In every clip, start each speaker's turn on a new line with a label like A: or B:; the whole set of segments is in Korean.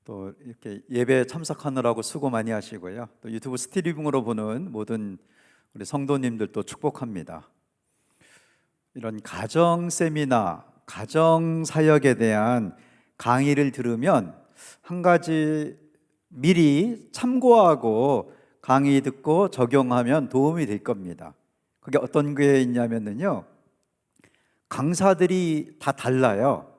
A: 또 이렇게 예배 참석하느라고 수고 많이 하시고요. 또 유튜브 스트리밍으로 보는 모든 우리 성도님들도 축복합니다. 이런 가정 세미나, 가정 사역에 대한 강의를 들으면 한 가지 미리 참고하고 강의 듣고 적용하면 도움이 될 겁니다. 그게 어떤 게 있냐면요, 강사들이 다 달라요.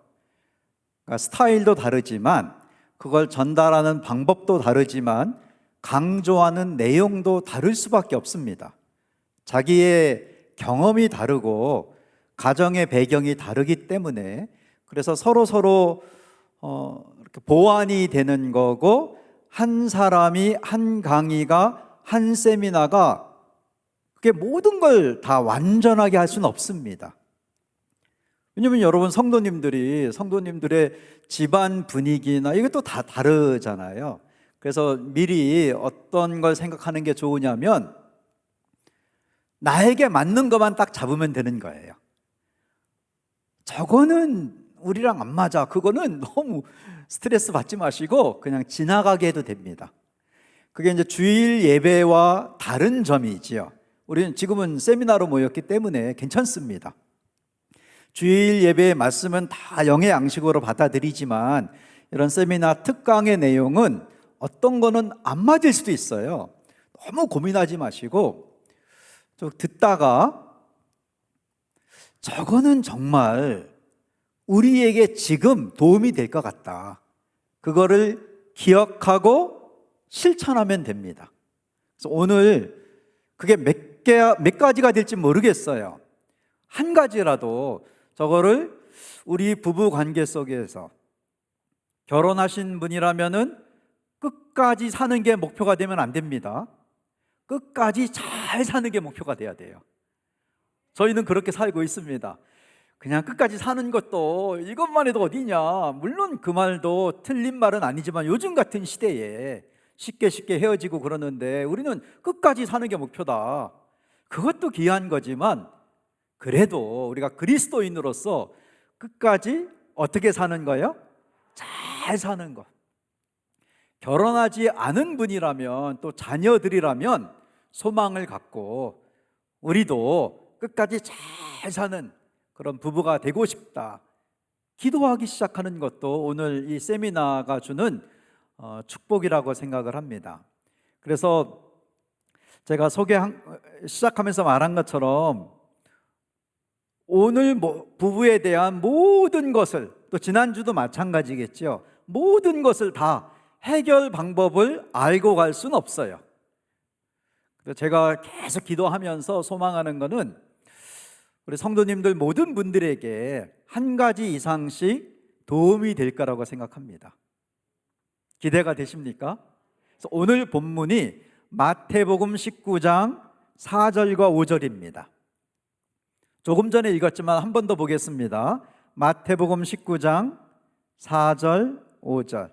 A: 그러니까 스타일도 다르지만 그걸 전달하는 방법도 다르지만 강조하는 내용도 다를 수밖에 없습니다. 자기의 경험이 다르고 가정의 배경이 다르기 때문에, 그래서 서로 이렇게 보완이 되는 거고, 한 사람이 한 강의가 한 세미나가 그게 모든 걸 다 완전하게 할 수는 없습니다. 왜냐하면 여러분 성도님들의 집안 분위기나 이것도 다 다르잖아요. 그래서 미리 어떤 걸 생각하는 게 좋으냐면 나에게 맞는 것만 딱 잡으면 되는 거예요. 저거는 우리랑 안 맞아, 그거는 너무 스트레스 받지 마시고 그냥 지나가게 해도 됩니다. 그게 이제 주일 예배와 다른 점이지요. 우리는 지금은 세미나로 모였기 때문에 괜찮습니다. 주일 예배의 말씀은 다 영의 양식으로 받아들이지만 이런 세미나 특강의 내용은 어떤 거는 안 맞을 수도 있어요. 너무 고민하지 마시고 좀 듣다가 저거는 정말 우리에게 지금 도움이 될 것 같다, 그거를 기억하고 실천하면 됩니다. 그래서 오늘 그게 몇 가지가 될지 모르겠어요. 한 가지라도 저거를 우리 부부 관계 속에서, 결혼하신 분이라면은 끝까지 사는 게 목표가 되면 안 됩니다. 끝까지 잘 사는 게 목표가 돼야 돼요. 저희는 그렇게 살고 있습니다. 그냥 끝까지 사는 것도 이것만 해도 어디냐. 물론 그 말도 틀린 말은 아니지만 요즘 같은 시대에 쉽게 헤어지고 그러는데 우리는 끝까지 사는 게 목표다. 그것도 귀한 거지만 그래도 우리가 그리스도인으로서 끝까지 어떻게 사는 거예요? 잘 사는 것. 결혼하지 않은 분이라면, 또 자녀들이라면 소망을 갖고 우리도 끝까지 잘 사는 그런 부부가 되고 싶다, 기도하기 시작하는 것도 오늘 이 세미나가 주는 축복이라고 생각을 합니다. 그래서 제가 시작하면서 말한 것처럼 오늘 부부에 대한 모든 것을, 또 지난주도 마찬가지겠죠, 모든 것을 다 해결 방법을 알고 갈 수는 없어요. 그래서 제가 계속 기도하면서 소망하는 것은 우리 성도님들 모든 분들에게 한 가지 이상씩 도움이 될 거라고 생각합니다. 기대가 되십니까? 그래서 오늘 본문이 마태복음 19장 4절과 5절입니다. 조금 전에 읽었지만 한 번 더 보겠습니다. 마태복음 19장 4절 5절.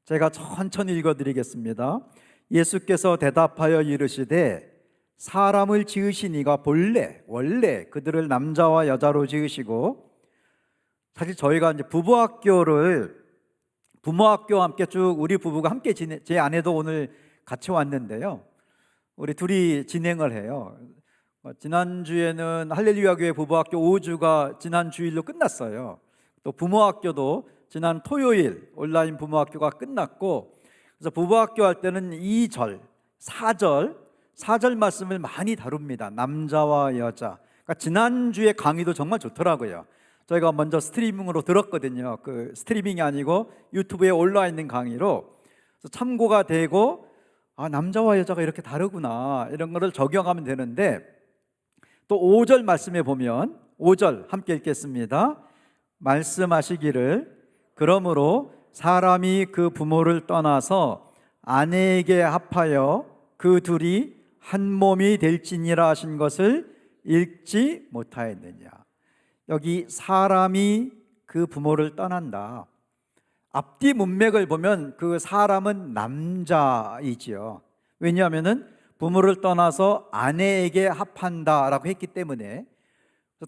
A: 제가 천천히 읽어드리겠습니다. 예수께서 대답하여 이르시되 사람을 지으신 이가 원래 그들을 남자와 여자로 지으시고, 사실 저희가 이제 부모학교와 함께 쭉 우리 부부가 함께 제 아내도 오늘 같이 왔는데요, 우리 둘이 진행을 해요. 지난주에는 할렐루야 교회 부부학교 5주가 지난 주일로 끝났어요. 또 부모학교도 지난 토요일 온라인 부모학교가 끝났고, 그래서 부부학교 할 때는 2절, 4절 말씀을 많이 다룹니다. 남자와 여자. 그러니까 지난주에 강의도 정말 좋더라고요. 저희가 먼저 스트리밍으로 들었거든요. 그 스트리밍이 아니고 유튜브에 올라와 있는 강의로. 그래서 참고가 되고, 남자와 여자가 이렇게 다르구나, 이런 거를 적용하면 되는데, 또 5절 말씀에 보면 5절 함께 읽겠습니다. 말씀하시기를 그러므로 사람이 그 부모를 떠나서 아내에게 합하여 그 둘이 한 몸이 될지니라 하신 것을 읽지 못하였느냐. 여기 사람이 그 부모를 떠난다. 앞뒤 문맥을 보면 그 사람은 남자이지요. 왜냐하면은 부모를 떠나서 아내에게 합한다라고 했기 때문에.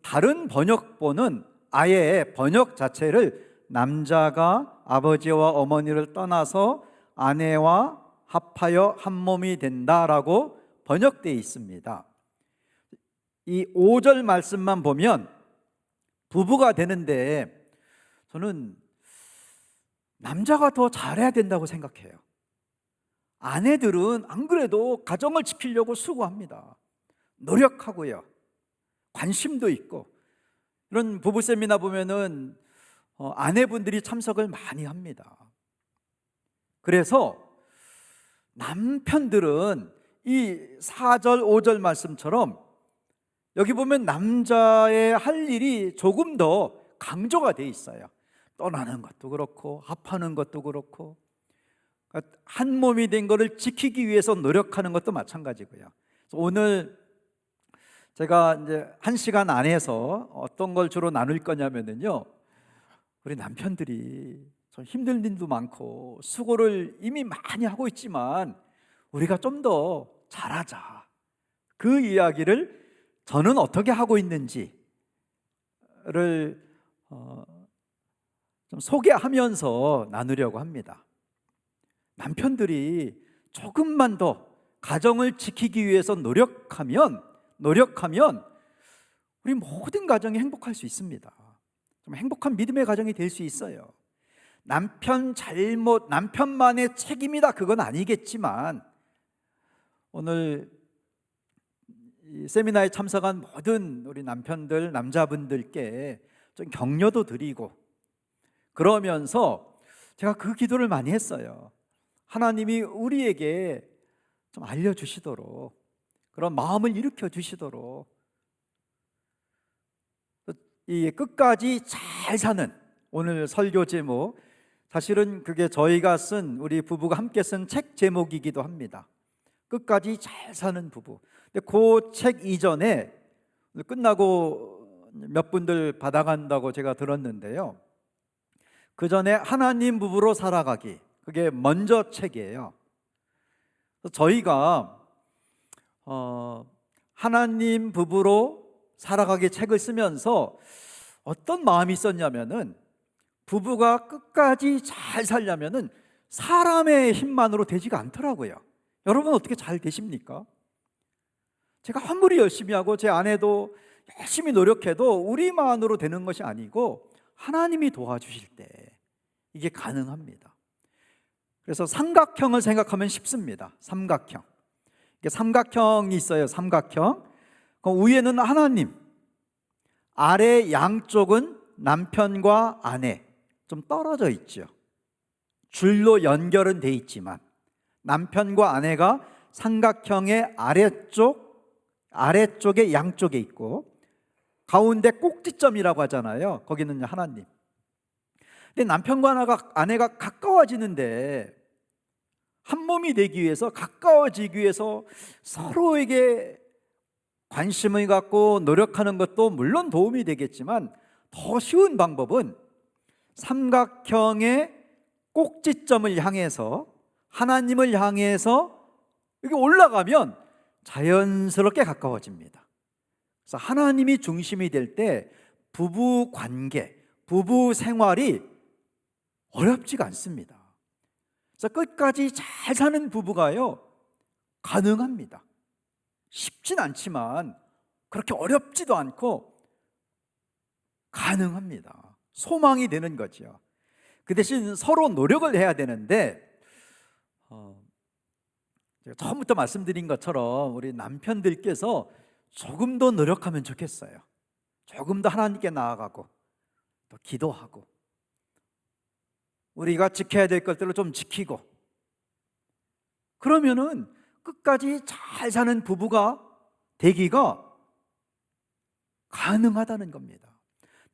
A: 다른 번역본은 아예 번역 자체를 남자가 아버지와 어머니를 떠나서 아내와 합하여 한 몸이 된다라고 번역되어 있습니다. 이 5절 말씀만 보면 부부가 되는데 저는 남자가 더 잘해야 된다고 생각해요. 아내들은 안 그래도 가정을 지키려고 수고합니다. 노력하고요. 관심도 있고. 이런 부부 세미나 보면은 아내분들이 참석을 많이 합니다. 그래서 남편들은 이 4절, 5절 말씀처럼 여기 보면 남자의 할 일이 조금 더 강조가 돼 있어요. 떠나는 것도 그렇고 합하는 것도 그렇고 한 몸이 된 것을 지키기 위해서 노력하는 것도 마찬가지고요. 오늘 제가 이제 1시간 안에서 어떤 걸 주로 나눌 거냐면요, 우리 남편들이 좀 힘든 일도 많고 수고를 이미 많이 하고 있지만 우리가 좀 더 잘하자, 그 이야기를 저는 어떻게 하고 있는지를 좀 소개하면서 나누려고 합니다. 남편들이 조금만 더 가정을 지키기 위해서 노력하면 우리 모든 가정이 행복할 수 있습니다. 좀 행복한 믿음의 가정이 될 수 있어요. 남편만의 책임이다 그건 아니겠지만 오늘 이 세미나에 참석한 모든 우리 남편들, 남자분들께 좀 격려도 드리고 그러면서 제가 그 기도를 많이 했어요. 하나님이 우리에게 좀 알려주시도록, 그런 마음을 일으켜 주시도록, 이 끝까지 잘 사는, 오늘 설교 제목 사실은 그게 저희가 쓴, 우리 부부가 함께 쓴 책 제목이기도 합니다. 끝까지 잘 사는 부부. 근데 그 책 이전에 끝나고 몇 분들 받아간다고 제가 들었는데요, 그 전에 하나님 부부로 살아가기, 그게 먼저 책이에요. 저희가 하나님 부부로 살아가기 책을 쓰면서 어떤 마음이 있었냐면은, 부부가 끝까지 잘 살려면은 사람의 힘만으로 되지가 않더라고요. 여러분 어떻게 잘 되십니까? 제가 아무리 열심히 하고 제 아내도 열심히 노력해도 우리만으로 되는 것이 아니고 하나님이 도와주실 때 이게 가능합니다. 그래서 삼각형을 생각하면 쉽습니다. 삼각형. 이게 삼각형이 있어요. 삼각형. 그 위에는 하나님, 아래 양쪽은 남편과 아내, 좀 떨어져 있죠. 줄로 연결은 돼 있지만 남편과 아내가 삼각형의 아래쪽에 양쪽에 있고, 가운데 꼭지점이라고 하잖아요. 거기는 하나님. 근데 남편과 아내가 가까워지는데, 한 몸이 되기 위해서, 가까워지기 위해서 서로에게 관심을 갖고 노력하는 것도 물론 도움이 되겠지만, 더 쉬운 방법은 삼각형의 꼭지점을 향해서, 하나님을 향해서 여기 올라가면 자연스럽게 가까워집니다. 그래서 하나님이 중심이 될 때 부부 관계, 부부 생활이 어렵지가 않습니다. 그래서 끝까지 잘 사는 부부가요, 가능합니다. 쉽진 않지만 그렇게 어렵지도 않고 가능합니다. 소망이 되는 거죠. 그 대신 서로 노력을 해야 되는데, 제가 처음부터 말씀드린 것처럼 우리 남편들께서 조금 더 노력하면 좋겠어요. 조금 더 하나님께 나아가고 또 기도하고 우리가 지켜야 될 것들을 좀 지키고, 그러면은 끝까지 잘 사는 부부가 되기가 가능하다는 겁니다.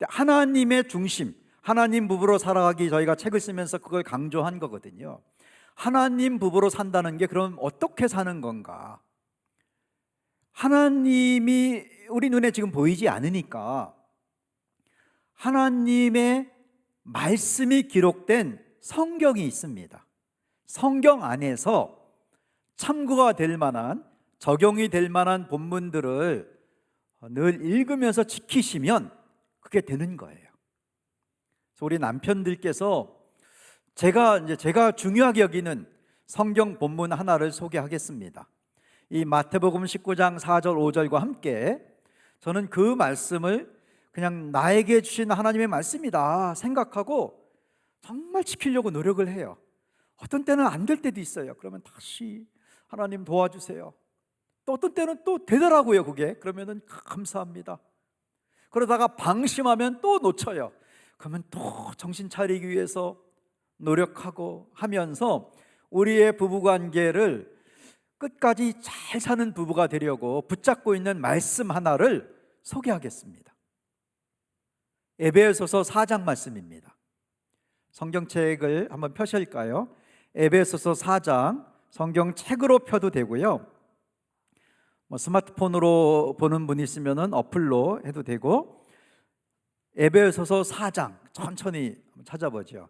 A: 하나님의 중심, 하나님 부부로 살아가기, 저희가 책을 쓰면서 그걸 강조한 거거든요. 하나님 부부로 산다는 게 그럼 어떻게 사는 건가? 하나님이 우리 눈에 지금 보이지 않으니까 하나님의 말씀이 기록된 성경이 있습니다. 성경 안에서 참고가 될 만한, 적용이 될 만한 본문들을 늘 읽으면서 지키시면 그게 되는 거예요. 우리 남편들께서 제가 중요하게 여기는 성경 본문 하나를 소개하겠습니다. 이 마태복음 19장 4절 5절과 함께 저는 그 말씀을 그냥 나에게 주신 하나님의 말씀이다 생각하고 정말 지키려고 노력을 해요. 어떤 때는 안 될 때도 있어요. 그러면 다시 하나님 도와주세요. 또 어떤 때는 또 되더라고요. 그게 그러면은 감사합니다. 그러다가 방심하면 또 놓쳐요. 그러면 또 정신 차리기 위해서 노력하고 하면서 우리의 부부관계를 끝까지 잘 사는 부부가 되려고 붙잡고 있는 말씀 하나를 소개하겠습니다. 에베소서 4장 말씀입니다. 성경책을 한번 펴실까요? 에베소서 4장 성경책으로 펴도 되고요, 스마트폰으로 보는 분이 있으면 어플로 해도 되고, 에베소서 4장 천천히 찾아보죠.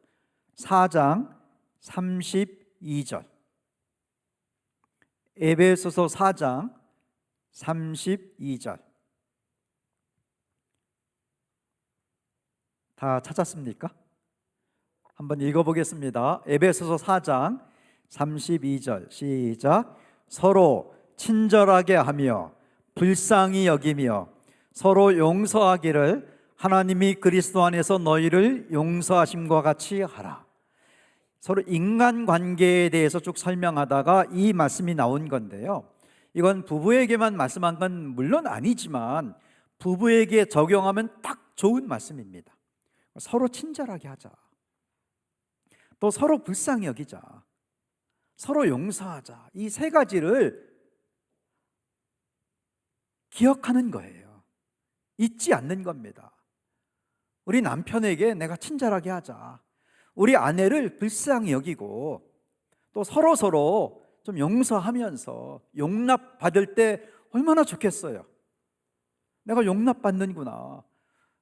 A: 4장 32절. 에베소서 4장 32절. 다 찾았습니까? 한번 읽어보겠습니다. 에베소서 4장 32절 시작. 서로 친절하게 하며 불쌍히 여기며 서로 용서하기를 하나님이 그리스도 안에서 너희를 용서하심과 같이 하라. 서로 인간관계에 대해서 쭉 설명하다가 이 말씀이 나온 건데요, 이건 부부에게만 말씀한 건 물론 아니지만 부부에게 적용하면 딱 좋은 말씀입니다. 서로 친절하게 하자, 또 서로 불쌍히 여기자, 서로 용서하자. 이 세 가지를 기억하는 거예요. 잊지 않는 겁니다. 우리 남편에게 내가 친절하게 하자, 우리 아내를 불쌍히 여기고, 또 서로 좀 용서하면서 용납받을 때 얼마나 좋겠어요. 내가 용납받는구나,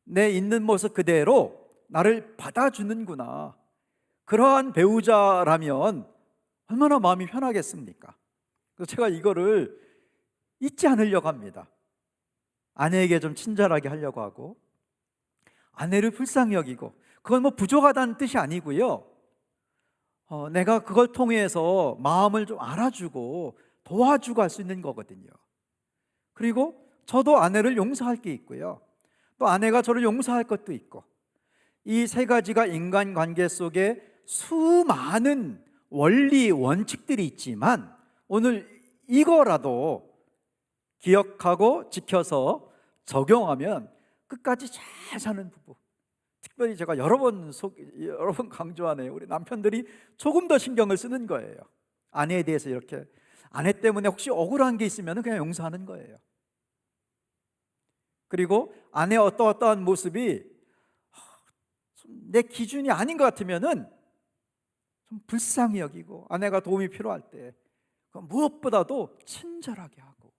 A: 내 있는 모습 그대로 나를 받아주는구나, 그러한 배우자라면 얼마나 마음이 편하겠습니까? 그래서 제가 이거를 잊지 않으려고 합니다. 아내에게 좀 친절하게 하려고 하고, 아내를 불쌍히 여기고, 그건 부족하다는 뜻이 아니고요, 내가 그걸 통해서 마음을 좀 알아주고 도와주고 할 수 있는 거거든요. 그리고 저도 아내를 용서할 게 있고요, 또 아내가 저를 용서할 것도 있고, 이 세 가지가 인간관계 속에 수많은 원리 원칙들이 있지만 오늘 이거라도 기억하고 지켜서 적용하면 끝까지 잘 사는 부부. 특별히 제가 여러 번 강조하네요. 우리 남편들이 조금 더 신경을 쓰는 거예요. 아내에 대해서 이렇게, 아내 때문에 혹시 억울한 게 있으면 그냥 용서하는 거예요. 그리고 아내의 어떠한 모습이 내 기준이 아닌 것 같으면은 좀 불쌍히 여기고, 아내가 도움이 필요할 때 무엇보다도 친절하게 하고.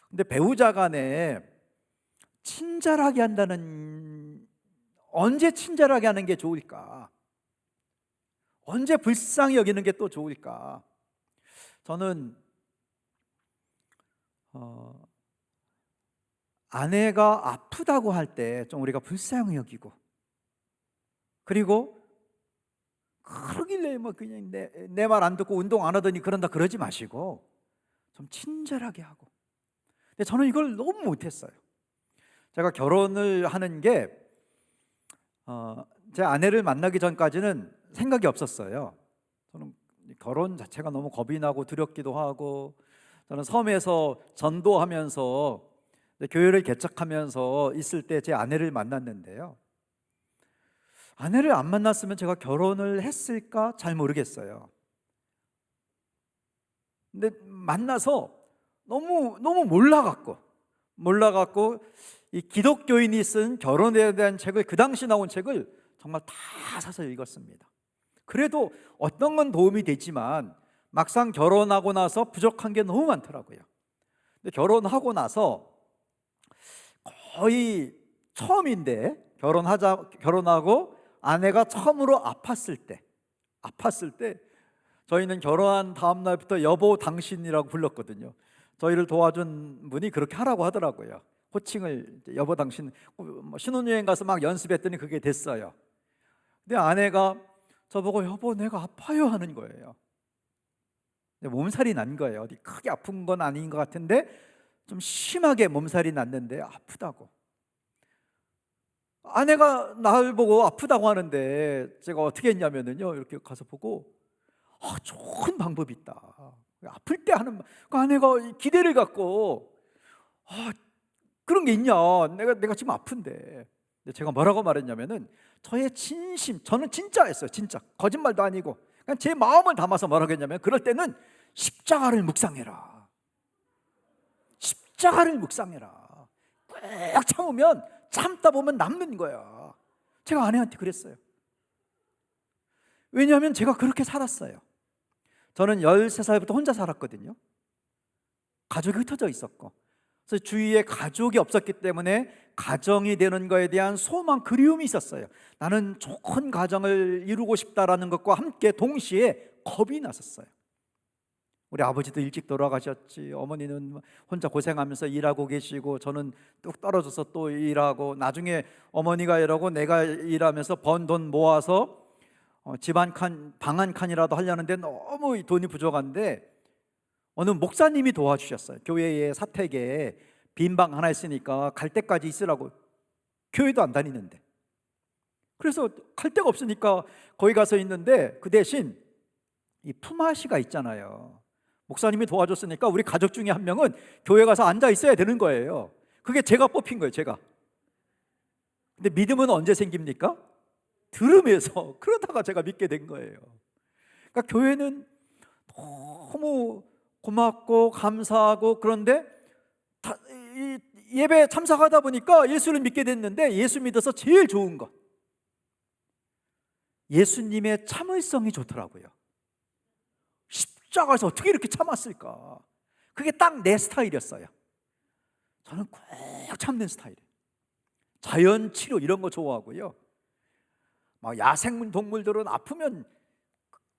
A: 근데 배우자 간에 친절하게 한다는, 언제 친절하게 하는 게 좋을까? 언제 불쌍히 여기는 게 또 좋을까? 저는 아내가 아프다고 할 때 좀 우리가 불쌍히 여기고, 그리고 그러길래 그냥 내 말 안 듣고 운동 안 하더니 그런다 그러지 마시고 좀 친절하게 하고. 근데 저는 이걸 너무 못했어요. 제가 결혼을 하는 게 제 아내를 만나기 전까지는 생각이 없었어요. 저는 결혼 자체가 너무 겁이 나고 두렵기도 하고, 저는 섬에서 전도하면서 교회를 개척하면서 있을 때 제 아내를 만났는데요, 아내를 안 만났으면 제가 결혼을 했을까 잘 모르겠어요. 근데 만나서 너무 몰라갖고 이 기독교인이 쓴 결혼에 대한 책을, 그 당시 나온 책을 정말 다 사서 읽었습니다. 그래도 어떤 건 도움이 되지만 막상 결혼하고 나서 부족한 게 너무 많더라고요. 근데 결혼하고 나서 거의 처음인데, 결혼하고 아내가 처음으로 아팠을 때 저희는 결혼한 다음 날부터 여보 당신이라고 불렀거든요. 저희를 도와준 분이 그렇게 하라고 하더라고요. 호칭을 여보 당신 뭐 신혼여행 가서 막 연습했더니 그게 됐어요. 근데 아내가 저보고 여보 내가 아파요 하는 거예요. 몸살이 난 거예요. 어디 크게 아픈 건 아닌 것 같은데 좀 심하게 몸살이 났는데 아프다고. 아내가 나를 보고 아프다고 하는데 제가 어떻게 했냐면요, 이렇게 가서 보고 좋은 방법이 있다. 아플 때 하는 그 아내가 기대를 갖고 그런 게 있냐, 내가 지금 아픈데. 근데 제가 뭐라고 말했냐면은 저의 진심, 저는 진짜였어요. 진짜 거짓말도 아니고 그냥 제 마음을 담아서 뭐라고 했냐면 그럴 때는 십자가를 묵상해라. 십자가를 묵상해라. 꾹 참으면 참다 보면 남는 거야. 제가 아내한테 그랬어요. 왜냐하면 제가 그렇게 살았어요. 저는 13살부터 혼자 살았거든요. 가족이 흩어져 있었고, 그래서 주위에 가족이 없었기 때문에 가정이 되는 거에 대한 소망, 그리움이 있었어요. 나는 좋은 가정을 이루고 싶다라는 것과 함께 동시에 겁이 났었어요. 우리 아버지도 일찍 돌아가셨지, 어머니는 혼자 고생하면서 일하고 계시고, 저는 뚝 떨어져서 또 일하고, 나중에 어머니가 일하고 내가 일하면서 번 돈 모아서 집 한 칸, 방 한 칸이라도 하려는데 너무 돈이 부족한데 어느 목사님이 도와주셨어요. 교회에 사택에 빈 방 하나 있으니까 갈 때까지 있으라고. 교회도 안 다니는데. 그래서 갈 데가 없으니까 거기 가서 있는데, 그 대신 이 품앗이가 있잖아요. 목사님이 도와줬으니까 우리 가족 중에 한 명은 교회 가서 앉아 있어야 되는 거예요. 그게 제가 뽑힌 거예요, 제가. 근데 믿음은 언제 생깁니까? 들으면서. 그러다가 제가 믿게 된 거예요. 그러니까 교회는 너무 고맙고 감사하고, 그런데 예배 참석하다 보니까 예수를 믿게 됐는데, 예수 믿어서 제일 좋은 것, 예수님의 참을성이 좋더라고요. 십자가에서 어떻게 이렇게 참았을까? 그게 딱 내 스타일이었어요. 저는 꼭 참는 스타일이에요. 자연치료 이런 거 좋아하고요. 막 야생 동물들은 아프면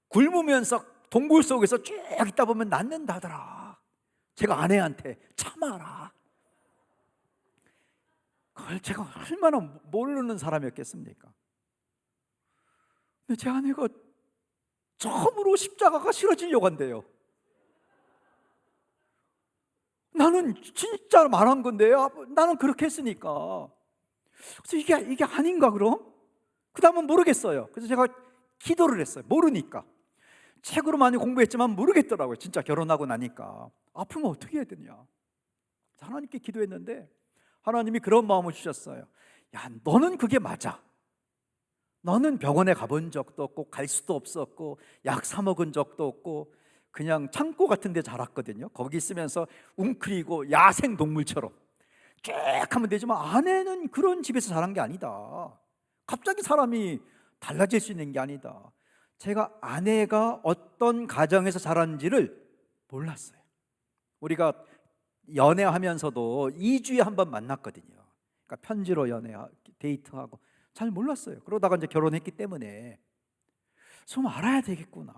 A: 굶으면서 동굴 속에서 쭉 있다 보면 낫는다더라. 제가 아내한테 참아라. 그걸 제가 얼마나 모르는 사람이었겠습니까? 근데 제 아내가 처음으로 십자가가 싫어지려고 한대요. 나는 진짜 말한 건데 나는 그렇게 했으니까. 그래서 이게 아닌가 그럼? 그 다음은 모르겠어요. 그래서 제가 기도를 했어요. 모르니까. 책으로 많이 공부했지만 모르겠더라고요. 진짜 결혼하고 나니까. 아프면 어떻게 해야 되냐. 하나님께 기도했는데 하나님이 그런 마음을 주셨어요. 야, 너는 그게 맞아. 너는 병원에 가본 적도 없고 갈 수도 없었고 약 사 먹은 적도 없고 그냥 창고 같은 데 자랐거든요. 거기 있으면서 웅크리고 야생 동물처럼 쭉 하면 되지만, 아내는 그런 집에서 자란 게 아니다. 갑자기 사람이 달라질 수 있는 게 아니다. 제가 아내가 어떤 가정에서 자랐는지를 몰랐어요. 우리가 연애하면서도 2주에 한 번 만났거든요. 그러니까 편지로 데이트하고 잘 몰랐어요. 그러다가 이제 결혼했기 때문에 좀 알아야 되겠구나.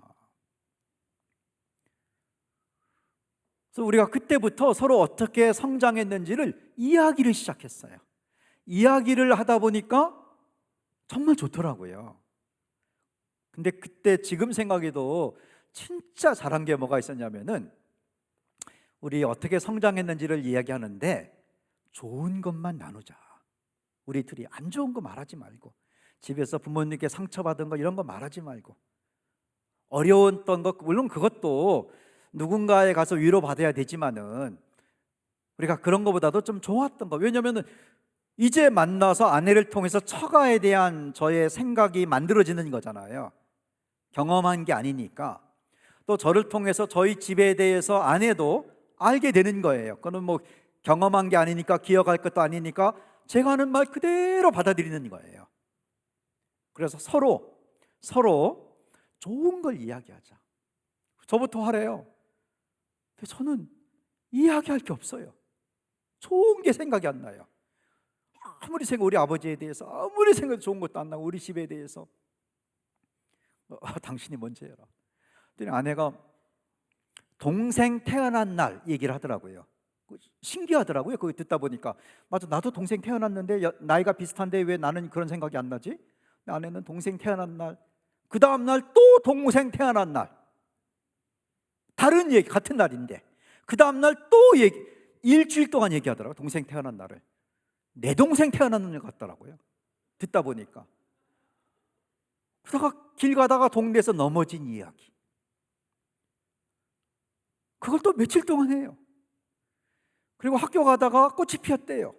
A: 그래서 우리가 그때부터 서로 어떻게 성장했는지를 이야기를 시작했어요. 이야기를 하다 보니까 정말 좋더라고요. 근데 그때 지금 생각해도 진짜 잘한 게 뭐가 있었냐면은, 우리 어떻게 성장했는지를 이야기하는데 좋은 것만 나누자. 우리 둘이 안 좋은 거 말하지 말고, 집에서 부모님께 상처받은 거 이런 거 말하지 말고, 어려웠던 것, 물론 그것도 누군가에 가서 위로받아야 되지만은 우리가 그런 것보다도 좀 좋았던 거. 왜냐면은 이제 만나서 아내를 통해서 처가에 대한 저의 생각이 만들어지는 거잖아요. 경험한 게 아니니까. 또 저를 통해서 저희 집에 대해서 아내도 알게 되는 거예요. 그건 뭐 경험한 게 아니니까, 기억할 것도 아니니까 제가 하는 말 그대로 받아들이는 거예요. 그래서 서로 좋은 걸 이야기하자. 저부터 하래요. 근데 저는 이야기할 게 없어요. 좋은 게 생각이 안 나요. 아무리 생각, 우리 아버지에 대해서 아무리 생각해도 좋은 것도 안 나고, 우리 집에 대해서 당신이 먼저 해라. 그랬더니 아내가 동생 태어난 날 얘기를 하더라고요. 신기하더라고요. 그거 듣다 보니까. 맞아, 나도 동생 태어났는데 나이가 비슷한데 왜 나는 그런 생각이 안 나지? 내 아내는 동생 태어난 날, 그 다음 날 또 동생 태어난 날, 다른 얘기, 같은 날인데 그 다음 날 또 얘기, 일주일 동안 얘기하더라고요. 동생 태어난 날을. 내 동생 태어난 날 같더라고요, 듣다 보니까. 그러다가 길 가다가 동네에서 넘어진 이야기, 그걸 또 며칠 동안 해요. 그리고 학교 가다가 꽃이 피었대요.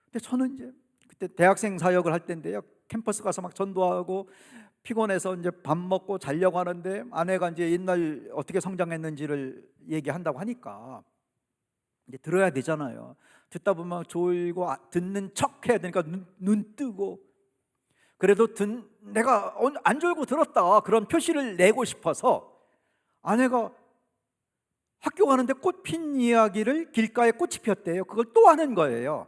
A: 근데 저는 이제 그때 대학생 사역을 할 때인데요, 캠퍼스 가서 막 전도하고 피곤해서 이제 밥 먹고 자려고 하는데 아내가 이제 옛날 어떻게 성장했는지를 얘기한다고 하니까 이제 들어야 되잖아요. 듣다 보면 졸고 듣는 척 해야 되니까 눈 뜨고, 그래도 내가 안 졸고 들었다 그런 표시를 내고 싶어서 아내가 학교 가는데 꽃 핀 이야기를, 길가에 꽃이 피었대요. 그걸 또 하는 거예요.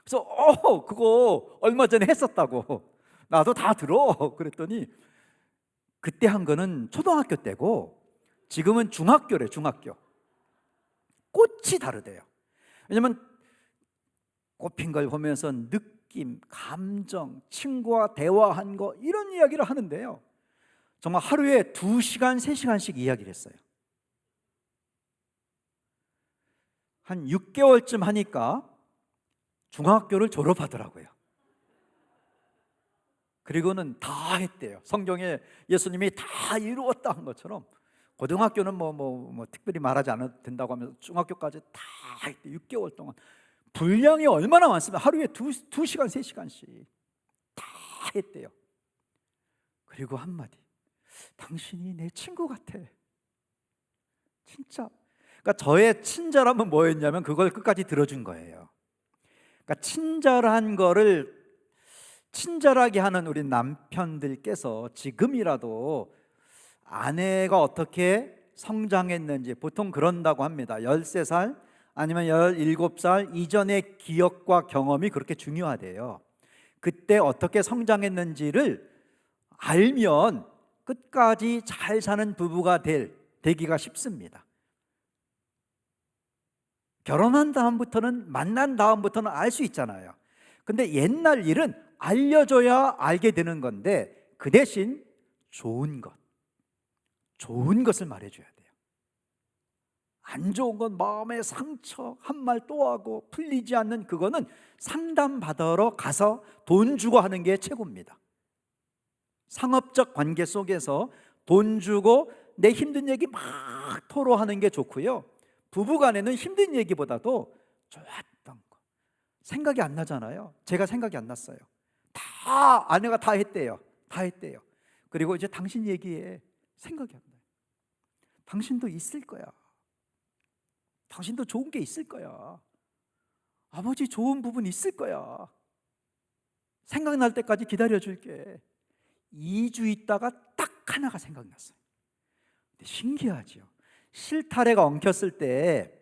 A: 그래서 그거 얼마 전에 했었다고. 나도 다 들어. 그랬더니 그때 한 거는 초등학교 때고 지금은 중학교래, 중학교. 꽃이 다르대요. 왜냐면 꽃 핀 걸 보면서 느낌, 감정, 친구와 대화한 거, 이런 이야기를 하는데요, 정말 하루에 2시간, 3시간씩 이야기를 했어요. 한 6개월쯤 하니까 중학교를 졸업하더라고요. 그리고는 다 했대요. 성경에 예수님이 다 이루었다 한 것처럼 고등학교는 뭐 특별히 말하지 않아도 된다고 하면서 중학교까지 다 했대. 6개월 동안 분량이 얼마나 많습니까? 하루에 2시간, 3시간씩 다 했대요. 그리고 한마디, 당신이 내 친구 같아. 진짜. 그러니까 저의 친절함은 뭐였냐면 그걸 끝까지 들어준 거예요. 그러니까 친절한 거를 친절하게 하는 우리 남편들께서 지금이라도 아내가 어떻게 성장했는지, 보통 그런다고 합니다. 13살 아니면 17살 이전의 기억과 경험이 그렇게 중요하대요. 그때 어떻게 성장했는지를 알면 끝까지 잘 사는 부부가 되기가 쉽습니다. 결혼한 다음부터는, 만난 다음부터는 알 수 있잖아요. 근데 옛날 일은 알려줘야 알게 되는 건데, 그 대신 좋은 것을 말해줘야 돼요. 안 좋은 건 마음의 상처, 한 말 또 하고 풀리지 않는 그거는 상담받으러 가서 돈 주고 하는 게 최고입니다. 상업적 관계 속에서 돈 주고 내 힘든 얘기 막 토로하는 게 좋고요, 부부간에는 힘든 얘기보다도 좋았던 거 생각이 안 나잖아요. 제가 생각이 안 났어요. 다 아내가 다 했대요. 그리고 이제 당신 얘기에 생각이 안 나요. 당신도 있을 거야. 당신도 좋은 게 있을 거야. 아버지 좋은 부분 있을 거야. 생각날 때까지 기다려줄게. 2주 있다가 딱 하나가 생각났어요. 근데 신기하죠. 실타래가 엉켰을 때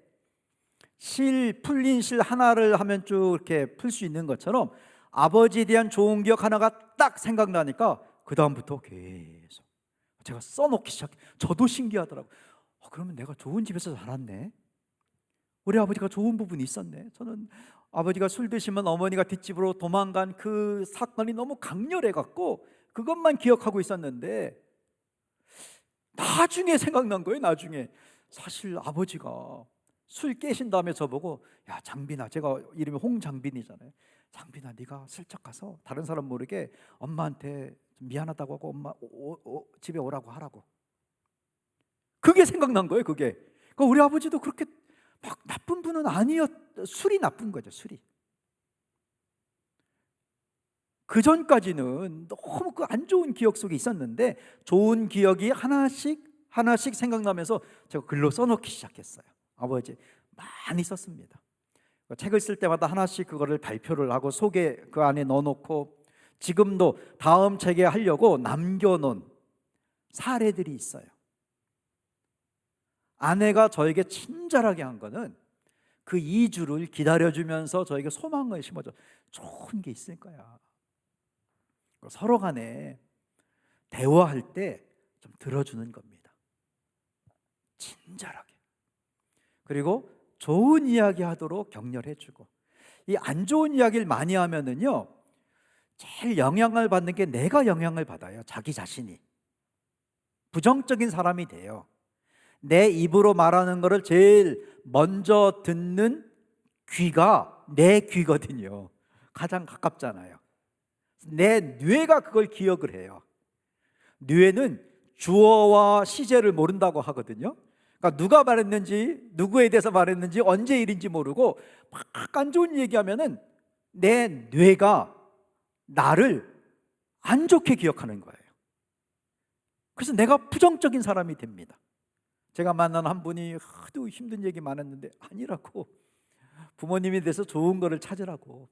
A: 풀린 실 하나를 하면 쭉 이렇게 풀 수 있는 것처럼 아버지에 대한 좋은 기억 하나가 딱 생각나니까 그 다음부터 계속 제가 써놓기 시작해. 저도 신기하더라고요. 그러면 내가 좋은 집에서 자랐네. 우리 아버지가 좋은 부분이 있었네. 저는 아버지가 술 드시면 어머니가 뒷집으로 도망간 그 사건이 너무 강렬해 갖고 그것만 기억하고 있었는데, 나중에 생각난 거예요. 나중에 사실 아버지가 술 깨신 다음에 저보고, 야 장빈아, 제가 이름이 홍장빈이잖아요. 장빈아, 네가 슬쩍 가서 다른 사람 모르게 엄마한테 미안하다고 하고 엄마 집에 오라고 하라고. 그게 생각난 거예요. 그게. 그러니까 우리 아버지도 그렇게 막 나쁜 분은 술이 나쁜 거죠. 술이. 그 전까지는 너무 그 안 좋은 기억 속에 있었는데 좋은 기억이 하나씩 생각나면서 제가 글로 써놓기 시작했어요. 아버지 많이 썼습니다. 책을 쓸 때마다 하나씩 그거를 발표를 하고 속에 그 안에 넣어놓고, 지금도 다음 책에 하려고 남겨놓은 사례들이 있어요. 아내가 저에게 친절하게 한 거는 그 2주를 기다려주면서 저에게 소망을 심어줘. 좋은 게 있을 거야. 서로 간에 대화할 때 좀 들어주는 겁니다. 친절하게. 그리고 좋은 이야기 하도록 격려해 주고, 이 안 좋은 이야기를 많이 하면은요, 제일 영향을 받는 게 내가 영향을 받아요. 자기 자신이 부정적인 사람이 돼요. 내 입으로 말하는 거를 제일 먼저 듣는 귀가 내 귀거든요. 가장 가깝잖아요. 내 뇌가 그걸 기억을 해요. 뇌는 주어와 시제를 모른다고 하거든요. 그러니까 누가 말했는지, 누구에 대해서 말했는지, 언제 일인지 모르고 막 안 좋은 얘기하면은 내 뇌가 나를 안 좋게 기억하는 거예요. 그래서 내가 부정적인 사람이 됩니다. 제가 만난 한 분이 하도 힘든 얘기 많았는데, 아니라고, 부모님에 대해서 좋은 거를 찾으라고.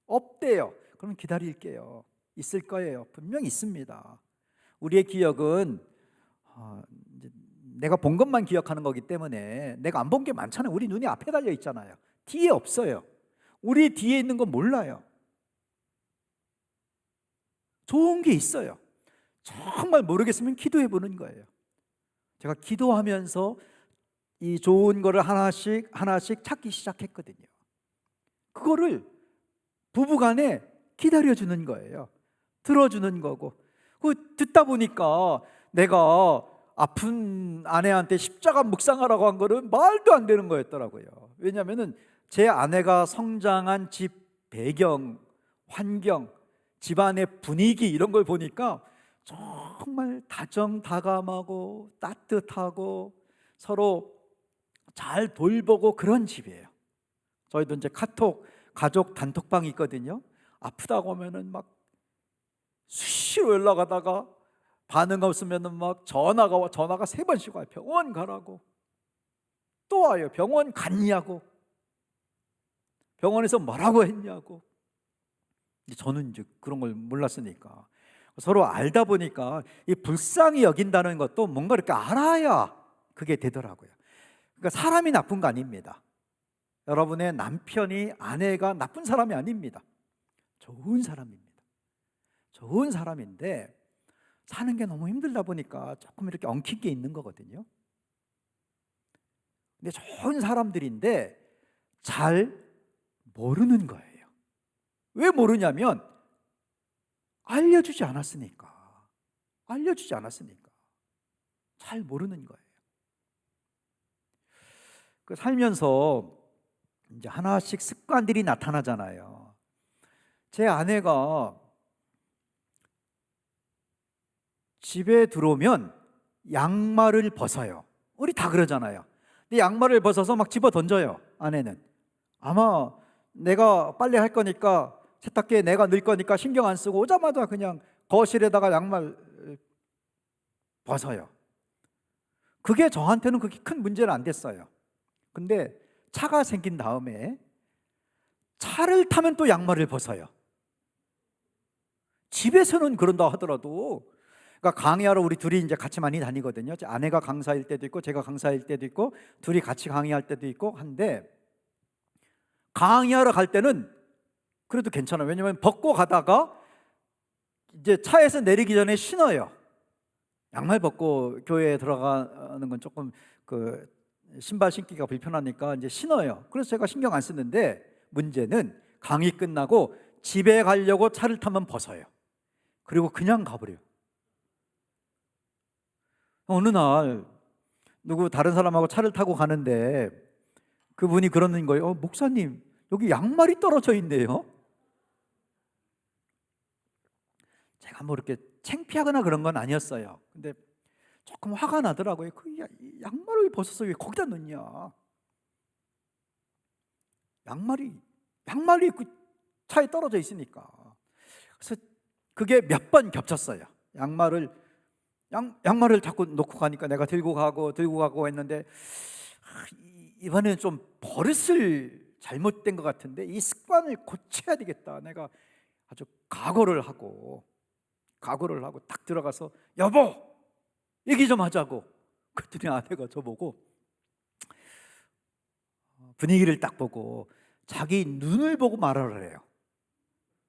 A: 없대요. 그럼 기다릴게요. 있을 거예요. 분명 있습니다. 우리의 기억은 이제 내가 본 것만 기억하는 거기 때문에, 내가 안 본 게 많잖아요. 우리 눈이 앞에 달려 있잖아요. 뒤에 없어요. 우리 뒤에 있는 건 몰라요. 좋은 게 있어요. 정말 모르겠으면 기도해 보는 거예요. 제가 기도하면서 이 좋은 거를 하나씩 하나씩 찾기 시작했거든요. 그거를 부부간에 기다려주는 거예요. 들어주는 거고. 그 듣다 보니까 내가 아픈 아내한테 십자가 묵상하라고 한 거는 말도 안 되는 거였더라고요. 왜냐하면 제 아내가 성장한 집 배경, 환경, 집안의 분위기, 이런 걸 보니까 정말 다정다감하고 따뜻하고 서로 잘 돌보고 그런 집이에요. 저희도 이제 카톡 가족 단톡방이 있거든요. 아프다고 하면은 막 수시로 연락하다가 반응 없으면은 막 전화가 3번씩 와요. 병원 가라고. 또 와요. 병원 갔냐고. 병원에서 뭐라고 했냐고. 저는 이제 그런 걸 몰랐으니까, 서로 알다 보니까 이 불쌍히 여긴다는 것도 뭔가 이렇게 알아야 그게 되더라고요. 그러니까 사람이 나쁜 거 아닙니다. 여러분의 남편이, 아내가 나쁜 사람이 아닙니다. 좋은 사람입니다. 좋은 사람인데 사는 게 너무 힘들다 보니까 조금 이렇게 엉킨 게 있는 거거든요. 근데 좋은 사람들인데 잘 모르는 거예요. 왜 모르냐면 알려주지 않았으니까. 잘 모르는 거예요. 그 살면서 이제 하나씩 습관들이 나타나잖아요. 제 아내가 집에 들어오면 양말을 벗어요. 우리 다 그러잖아요. 근데 양말을 벗어서 막 집어 던져요. 아내는 아마 내가 빨래 할 거니까, 세탁기에 내가 넣을 거니까 신경 안 쓰고 오자마자 그냥 거실에다가 양말 벗어요. 그게 저한테는 그렇게 큰 문제는 안 됐어요. 근데 차가 생긴 다음에 차를 타면 또 양말을 벗어요. 집에서는 그런다 하더라도, 그러니까 강의하러 우리 둘이 이제 같이 많이 다니거든요. 아내가 강사일 때도 있고 제가 강사일 때도 있고 둘이 같이 강의할 때도 있고 한데, 강의하러 갈 때는 그래도 괜찮아요. 왜냐하면 벗고 가다가 이제 차에서 내리기 전에 신어요. 양말 벗고 교회에 들어가는 건 조금 그 신발 신기가 불편하니까 이제 신어요. 그래서 제가 신경 안 쓰는데, 문제는 강의 끝나고 집에 가려고 차를 타면 벗어요. 그리고 그냥 가버려요. 어느 날 누구 다른 사람하고 차를 타고 가는데 그분이 그러는 거예요. 목사님, 여기 양말이 떨어져 있네요. 제가 뭐 이렇게 창피하거나 그런 건 아니었어요. 근데 조금 화가 나더라고요. 그 양말을 벗어서 왜 거기다 넣냐. 양말이 그 차에 떨어져 있으니까. 그래서 그게 몇 번 겹쳤어요. 양말을 자꾸 놓고 가니까 내가 들고 가고 했는데, 이번에는 좀 버릇을 잘못된 것 같은데 이 습관을 고쳐야 되겠다. 내가 아주 각오를 하고 딱 들어가서, 여보, 얘기 좀 하자고. 그랬더니 아내가 저보고 분위기를 딱 보고 자기 눈을 보고 말하라 해요.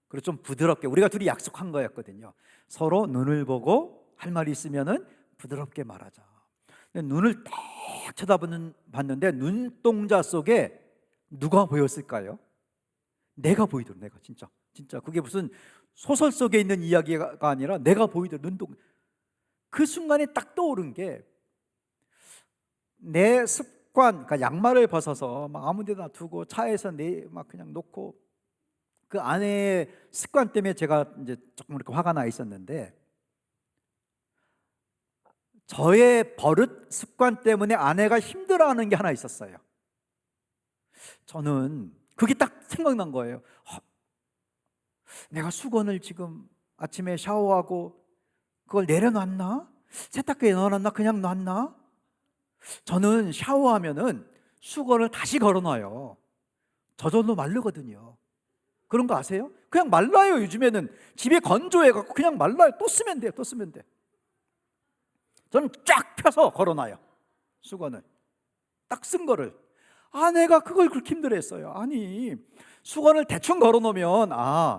A: 그리고 좀 부드럽게, 우리가 둘이 약속한 거였거든요. 서로 눈을 보고 할 말이 있으면은 부드럽게 말하자. 눈을 딱 쳐다봤는데 눈동자 속에 누가 보였을까요? 내가 보이더라. 내가 진짜 그게 무슨 소설 속에 있는 이야기가 아니라 내가 보이더라. 그 순간에 딱 떠오른 게 내 습관, 그러니까 양말을 벗어서 막 아무 데나 두고 차에서 막 그냥 놓고, 그 아내의 습관 때문에 제가 이제 조금 이렇게 화가 나 있었는데, 저의 버릇 습관 때문에 아내가 힘들어하는 게 하나 있었어요. 저는 그게 딱 생각난 거예요. 내가 수건을 지금 아침에 샤워하고 그걸 내려놨나? 세탁기에 넣어놨나? 그냥 놨나? 저는 샤워하면은 수건을 다시 걸어놔요. 저절로 마르거든요. 그런 거 아세요? 그냥 말라요. 요즘에는 집에 건조해갖고 그냥 말라요. 또 쓰면 돼요. 또 쓰면 돼. 저는 쫙 펴서 걸어놔요. 수건을 딱 쓴 거를. 아내가 그걸 그렇게 힘들어했어요. 아니, 수건을 대충 걸어놓으면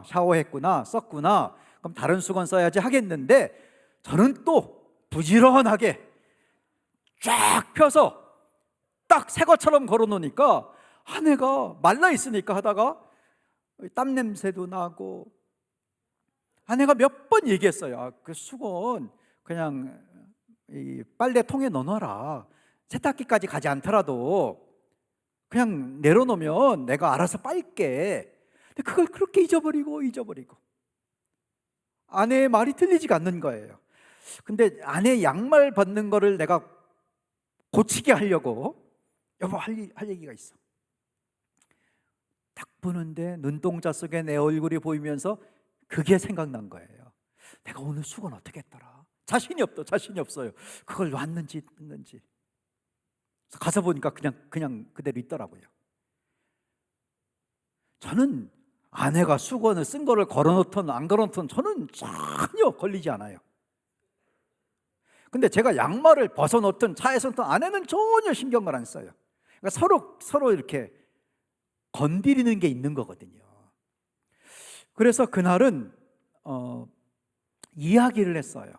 A: 샤워했구나, 썼구나, 그럼 다른 수건 써야지 하겠는데, 저는 또 부지런하게 쫙 펴서 딱 새 것처럼 걸어놓으니까 아내가 말라있으니까 하다가 땀 냄새도 나고, 아내가 몇 번 얘기했어요. 그 수건 그냥 이 빨래통에 넣어놔라. 세탁기까지 가지 않더라도 그냥 내려놓으면 내가 알아서 빨게. 근데 그걸 그렇게 잊어버리고 아내의 말이 들리지가 않는 거예요. 근데 아내 양말 벗는 거를 내가 고치게 하려고, 여보, 할 얘기가 있어. 딱 보는데 눈동자 속에 내 얼굴이 보이면서 그게 생각난 거예요. 내가 오늘 수건 어떻게 했더라? 자신이 없어요. 그걸 놨는지 뜯는지. 가서 보니까 그냥 그대로 있더라고요. 저는 아내가 수건을 쓴 거를 걸어놓든 안 걸어놓든 저는 전혀 걸리지 않아요. 근데 제가 양말을 벗어놓든 차에서 놓든 아내는 전혀 신경을 안 써요. 그러니까 서로 이렇게 건드리는 게 있는 거거든요. 그래서 그날은 이야기를 했어요.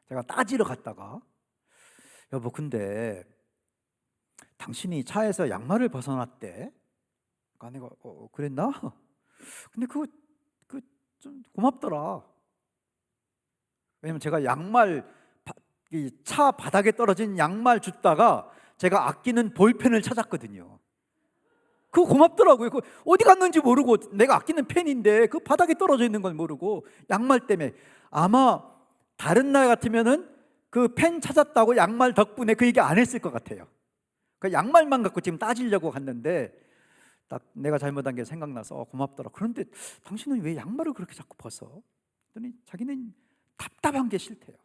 A: 제가 따지러 갔다가, 여보, 근데 당신이 차에서 양말을 벗어놨대. 아내가 그랬나? 근데 그거 좀 고맙더라. 왜냐면 제가 차 바닥에 떨어진 양말 줍다가 제가 아끼는 볼펜을 찾았거든요. 그거 고맙더라고요. 그거 어디 갔는지 모르고, 내가 아끼는 펜인데 그 바닥에 떨어져 있는 걸 모르고 양말 때문에. 아마 다른 날 같으면은 그 펜 찾았다고 양말 덕분에 그 얘기 안 했을 것 같아요. 그 양말만 갖고 지금 따지려고 갔는데 딱 내가 잘못한 게 생각나서 고맙더라. 그런데 당신은 왜 양말을 그렇게 자꾸 벗어? 그랬더니 자기는 답답한 게 싫대요.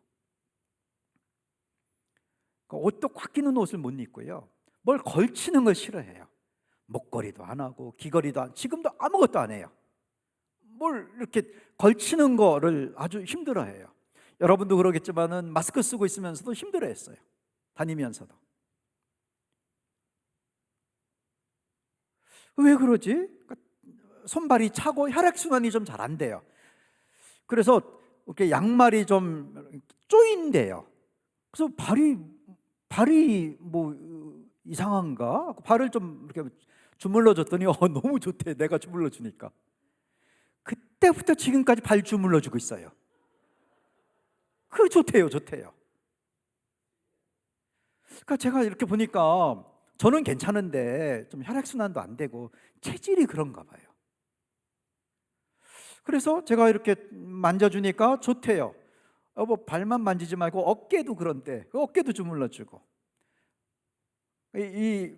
A: 옷도 꽉 끼는 옷을 못 입고요, 뭘 걸치는 걸 싫어해요. 목걸이도 안 하고 귀걸이도 지금도 아무것도 안 해요. 뭘 이렇게 걸치는 거를 아주 힘들어해요. 여러분도 그러겠지만은 마스크 쓰고 있으면서도 힘들어했어요. 다니면서도. 왜 그러지? 손발이 차고 혈액순환이 좀 잘 안 돼요. 그래서 이렇게 양말이 좀 쪼인대요. 그래서 발이 뭐 이상한가? 발을 좀 이렇게 주물러 줬더니 너무 좋대. 내가 주물러 주니까. 그때부터 지금까지 발 주물러 주고 있어요. 그 좋대요. 그러니까 제가 이렇게 보니까 저는 괜찮은데 좀 혈액순환도 안 되고 체질이 그런가 봐요. 그래서 제가 이렇게 만져주니까 좋대요. 여보, 발만 만지지 말고 어깨도 그런데 어깨도 주물러 주고.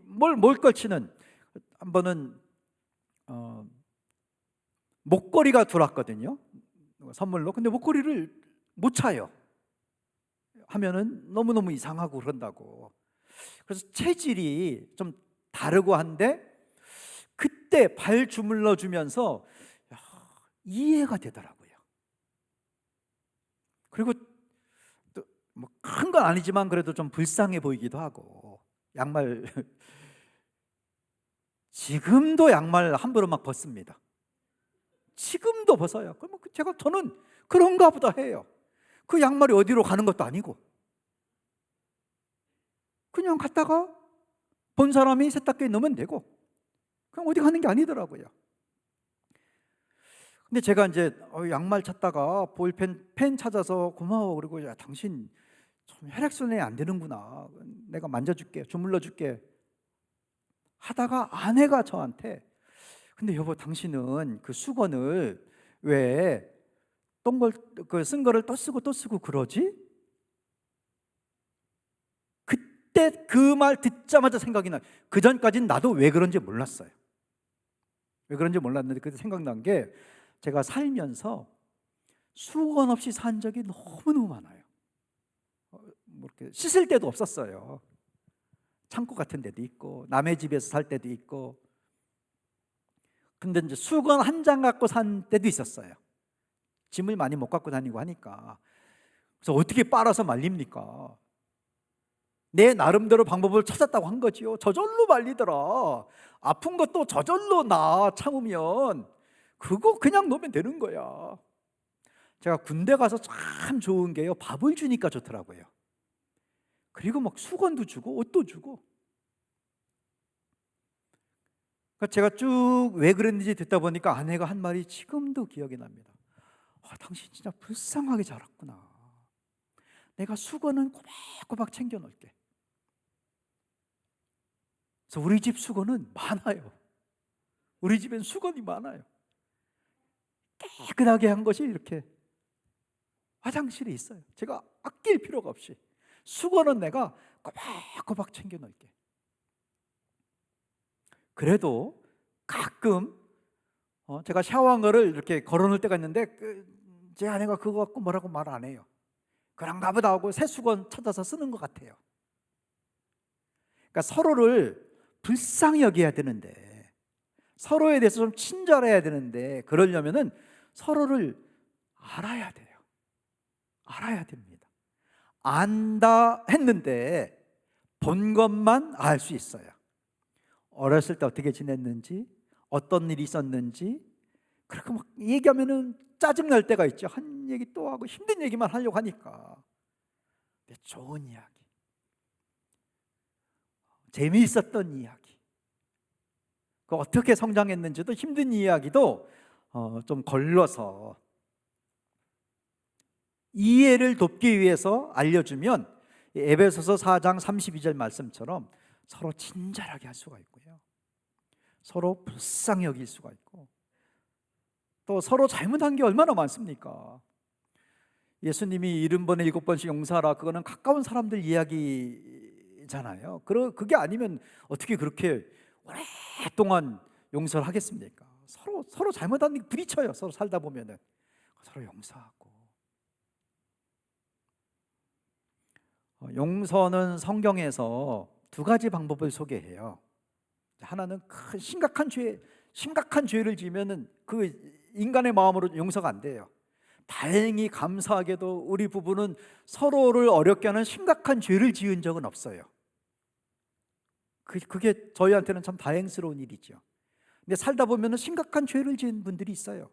A: 뭘 걸치는, 한 번은 목걸이가 들어왔거든요, 선물로. 근데 목걸이를 못 차요. 하면은 너무너무 이상하고 그런다고. 그래서 체질이 좀 다르고 한데 그때 발 주물러 주면서 이해가 되더라고요. 그리고 또 뭐 큰 건 아니지만 그래도 좀 불쌍해 보이기도 하고. 양말 지금도 양말 함부로 막 벗습니다. 지금도 벗어요. 그럼 저는 그런가 보다 해요. 그 양말이 어디로 가는 것도 아니고. 그냥 갔다가 본 사람이 세탁기에 넣으면 되고 그냥 어디 가는 게 아니더라고요. 근데 제가 이제 양말 찾다가 볼펜 펜 찾아서 고마워 그리고 야 당신 좀 혈액순환이 안 되는구나, 내가 만져줄게, 주물러 줄게 하다가 아내가 저한테 근데 여보 당신은 그 수건을 왜 똥걸 그 쓴 거를 또 쓰고 또 쓰고 그러지? 그때 그 말 듣자마자 생각이 나요. 그 전까지는 나도 왜 그런지 몰랐어요. 왜 그런지 몰랐는데 그때 생각난 게 제가 살면서 수건 없이 산 적이 너무너무 많아요. 뭐 이렇게 씻을 때도 없었어요. 창고 같은 데도 있고 남의 집에서 살 때도 있고. 근데 이제 수건 한 장 갖고 산 때도 있었어요. 짐을 많이 못 갖고 다니고 하니까. 그래서 어떻게 빨아서 말립니까? 내 나름대로 방법을 찾았다고 한 거지요. 저절로 말리더라. 아픈 것도 저절로 나 참으면 그거 그냥 놓으면 되는 거야. 제가 군대 가서 참 좋은 게요, 밥을 주니까 좋더라고요. 그리고 막 수건도 주고 옷도 주고. 그러니까 제가 쭉 왜 그랬는지 듣다 보니까 아내가 한 말이 지금도 기억이 납니다. 당신 진짜 불쌍하게 자랐구나. 내가 수건은 꼬박꼬박 챙겨 놓을게. 그래서 우리 집 수건은 많아요. 우리 집엔 수건이 많아요. 깨끗하게 한 것이 이렇게 화장실에 있어요. 제가 아낄 필요가 없이 수건은 내가 꼬박꼬박 챙겨 놓을게. 그래도 가끔 제가 샤워한 거를 이렇게 걸어놓을 때가 있는데 제 아내가 그거 갖고 뭐라고 말 안 해요. 그런가 보다 하고 새 수건 찾아서 쓰는 것 같아요. 그러니까 서로를 불쌍히 여겨야 되는데, 서로에 대해서 좀 친절해야 되는데, 그러려면은 서로를 알아야 돼요. 알아야 됩니다. 안다 했는데 본 것만 알 수 있어요. 어렸을 때 어떻게 지냈는지, 어떤 일이 있었는지. 그렇게 막 얘기하면은 짜증날 때가 있죠. 한 얘기 또 하고 힘든 얘기만 하려고 하니까. 근데 좋은 이야기, 재미있었던 이야기, 그 어떻게 성장했는지도 힘든 이야기도 좀 걸러서 이해를 돕기 위해서 알려주면 에베소서 4장 32절 말씀처럼 서로 친절하게 할 수가 있고요, 서로 불쌍히 여길 수가 있고, 또 서로 잘못한 게 얼마나 많습니까? 예수님이 70번에 7번씩 용서하라, 그거는 가까운 사람들 이야기잖아요. 그게 아니면 어떻게 그렇게 오랫동안 용서를 하겠습니까? 서로 잘못한 게 부딪혀요. 서로 살다 보면은 서로 용서하고. 용서는 성경에서 두 가지 방법을 소개해요. 하나는 큰 심각한 죄를 지면은 그 인간의 마음으로 용서가 안 돼요. 다행히 감사하게도 우리 부부는 서로를 어렵게 하는 심각한 죄를 지은 적은 없어요. 그게 저희한테는 참 다행스러운 일이죠. 근데 살다 보면 심각한 죄를 지은 분들이 있어요.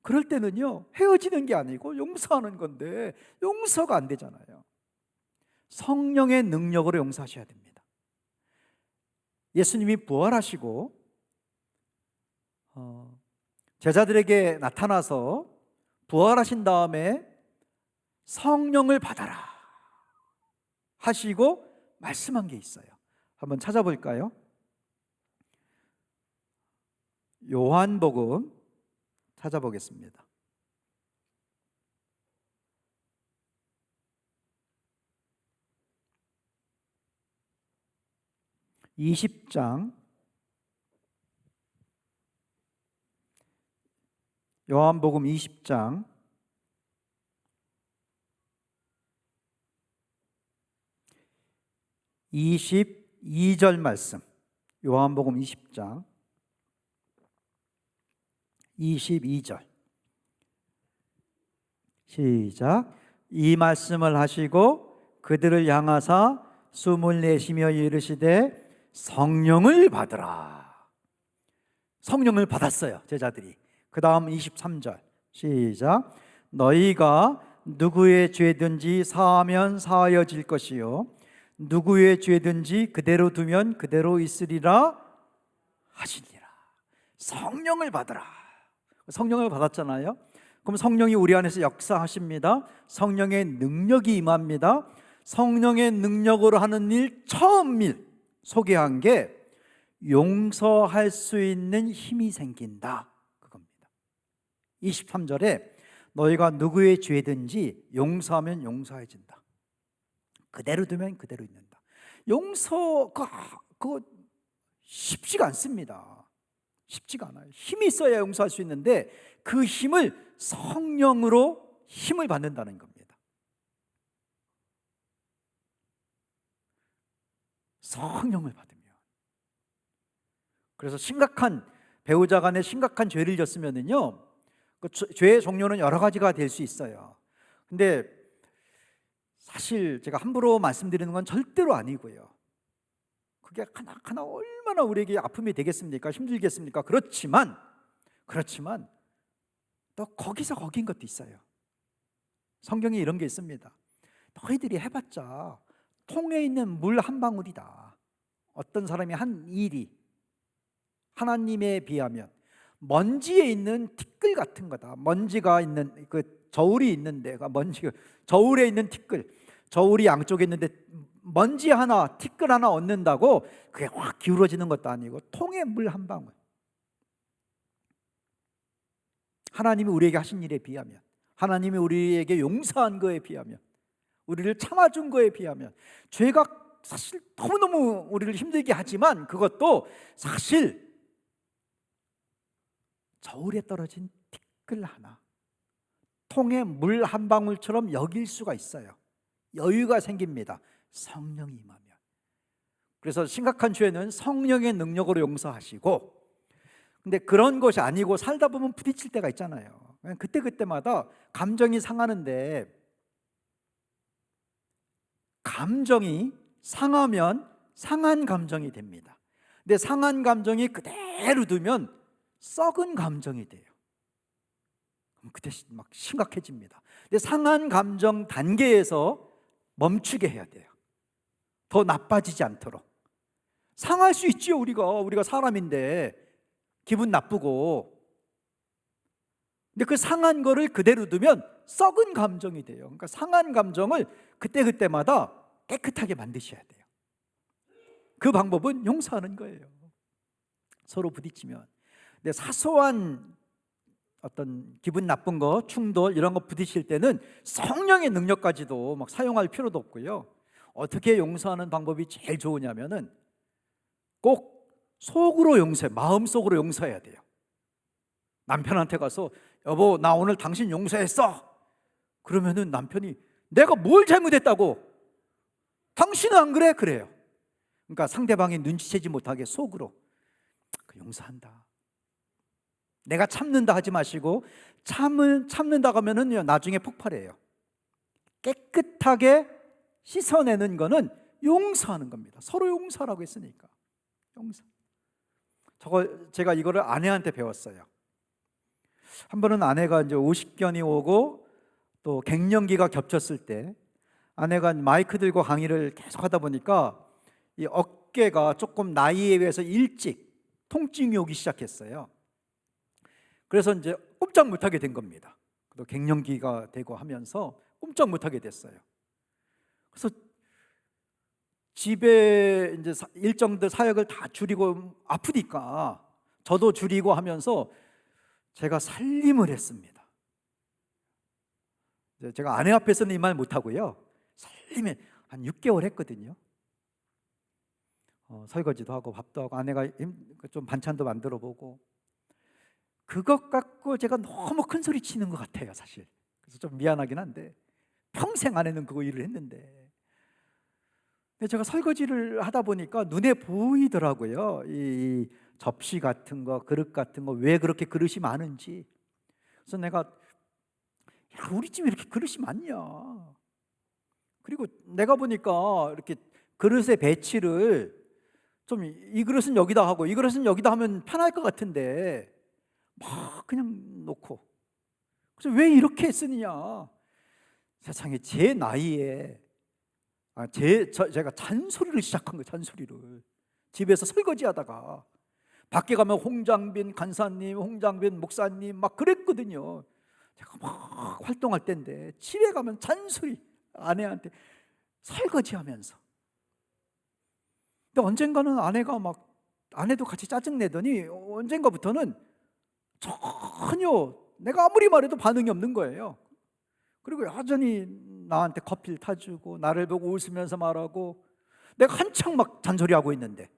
A: 그럴 때는요, 헤어지는 게 아니고 용서하는 건데 용서가 안 되잖아요. 성령의 능력으로 용서하셔야 됩니다. 예수님이 부활하시고 제자들에게 나타나서 부활하신 다음에 성령을 받아라 하시고 말씀한 게 있어요. 한번 찾아볼까요? 요한복음 찾아보겠습니다. 요한복음 20장 22절 말씀. 요한복음 20장 22절 시작. 이 말씀을 하시고 그들을 향하사 숨을 내쉬며 이르시되 성령을 받으라. 성령을 받았어요, 제자들이. 그 다음 23절 시작. 너희가 누구의 죄든지 사하면 사하여질 것이요 누구의 죄든지 그대로 두면 그대로 있으리라 하시니라. 성령을 받으라. 성령을 받았잖아요. 그럼 성령이 우리 안에서 역사하십니다. 성령의 능력이 임합니다. 성령의 능력으로 하는 일, 처음 일 소개한 게 용서할 수 있는 힘이 생긴다, 그겁니다. 23절에 너희가 누구의 죄든지 용서하면 용서해진다. 그대로 두면 그대로 있는다. 용서가 그거 쉽지가 않습니다. 쉽지가 않아요. 힘이 있어야 용서할 수 있는데 그 힘을 성령으로 힘을 받는다는 겁니다. 성령을 받으면. 그래서 심각한 배우자 간에 심각한 죄를 졌으면은요, 그 죄의 종류는 여러 가지가 될 수 있어요. 근데 사실 제가 함부로 말씀드리는 건 절대로 아니고요. 그게 하나하나 얼마나 우리에게 아픔이 되겠습니까? 힘들겠습니까? 그렇지만 또 거기서 거긴 것도 있어요. 성경에 이런 게 있습니다. 너희들이 해봤자 통에 있는 물 한 방울이다. 어떤 사람이 한 일이 하나님에 비하면 먼지에 있는 티끌 같은 거다. 먼지가 있는 그 저울이 있는 데가 먼지가 저울에 있는 티끌, 저울이 양쪽에 있는데 먼지 하나, 티끌 하나 얻는다고 그게 확 기울어지는 것도 아니고 통에 물 한 방울. 하나님이 우리에게 하신 일에 비하면, 하나님이 우리에게 용서한 거에 비하면, 우리를 참아준 거에 비하면, 죄가 사실 너무너무 우리를 힘들게 하지만 그것도 사실 저울에 떨어진 티끌 하나, 통에 물 한 방울처럼 여길 수가 있어요. 여유가 생깁니다. 성령이 임하면. 그래서 심각한 죄는 성령의 능력으로 용서하시고, 근데 그런 것이 아니고 살다 보면 부딪힐 때가 있잖아요. 그때마다 감정이 상하는데, 감정이 상하면 상한 감정이 됩니다. 근데 상한 감정이 그대로 두면 썩은 감정이 돼요. 그럼 그때 막 심각해집니다. 근데 상한 감정 단계에서 멈추게 해야 돼요. 더 나빠지지 않도록. 상할 수 있지요. 우리가 사람인데 기분 나쁘고. 근데 그 상한 거를 그대로 두면 썩은 감정이 돼요. 그러니까 상한 감정을 그때마다 깨끗하게 만드셔야 돼요. 그 방법은 용서하는 거예요. 서로 부딪히면. 근데 사소한 어떤 기분 나쁜 거, 충돌 이런 거 부딪힐 때는 성령의 능력까지도 막 사용할 필요도 없고요. 어떻게 용서하는 방법이 제일 좋으냐면은 꼭 속으로 용서해, 마음속으로 용서해야 돼요. 남편한테 가서 여보 나 오늘 당신 용서했어. 그러면은 남편이 내가 뭘 잘못했다고? 당신은 안 그래? 그래요. 그러니까 상대방이 눈치채지 못하게 속으로 용서한다. 내가 참는다 하지 마시고 참는다고 하면은 나중에 폭발해요. 깨끗하게 씻어내는 거는 용서하는 겁니다. 서로 용서라고 했으니까. 용서. 제가 이거를 아내한테 배웠어요. 한 번은 아내가 이제 50견이 오고 또 갱년기가 겹쳤을 때 아내가 마이크 들고 강의를 계속 하다 보니까 이 어깨가 조금 나이에 비해서 일찍 통증이 오기 시작했어요. 그래서 이제 꼼짝 못하게 된 겁니다. 또 갱년기가 되고 하면서 꼼짝 못하게 됐어요. 그래서 집에 이제 일정들 사역을 다 줄이고 아프니까 저도 줄이고 하면서 제가 살림을 했습니다. 제가 아내 앞에서는 이 말 못하고요. 살림에 한 6개월 했거든요. 설거지도 하고 밥도 하고 아내가 좀 반찬도 만들어 보고 그것 갖고 제가 너무 큰 소리 치는 것 같아요, 사실. 그래서 좀 미안하긴 한데 평생 아내는 그거 일을 했는데 근데 제가 설거지를 하다 보니까 눈에 보이더라고요. 이 접시 같은 거, 그릇 같은 거 왜 그렇게 그릇이 많은지. 그래서 내가 야, 우리 집에 이렇게 그릇이 많냐. 그리고 내가 보니까 이렇게 그릇의 배치를 좀 이 그릇은 여기다 하고 이 그릇은 여기다 하면 편할 것 같은데 막 그냥 놓고 그래서 왜 이렇게 쓰느냐. 세상에 제 나이에 제가 잔소리를 시작한 거예요. 잔소리를. 집에서 설거지하다가 밖에 가면 홍장빈 간사님, 홍장빈 목사님 막 그랬거든요. 제가 막 활동할 때인데 집에 가면 잔소리, 아내한테 설거지하면서. 근데 언젠가는 아내도 같이 짜증내더니 언젠가부터는 전혀 내가 아무리 말해도 반응이 없는 거예요. 그리고 여전히 나한테 커피를 타주고 나를 보고 웃으면서 말하고, 내가 한창 막 잔소리하고 있는데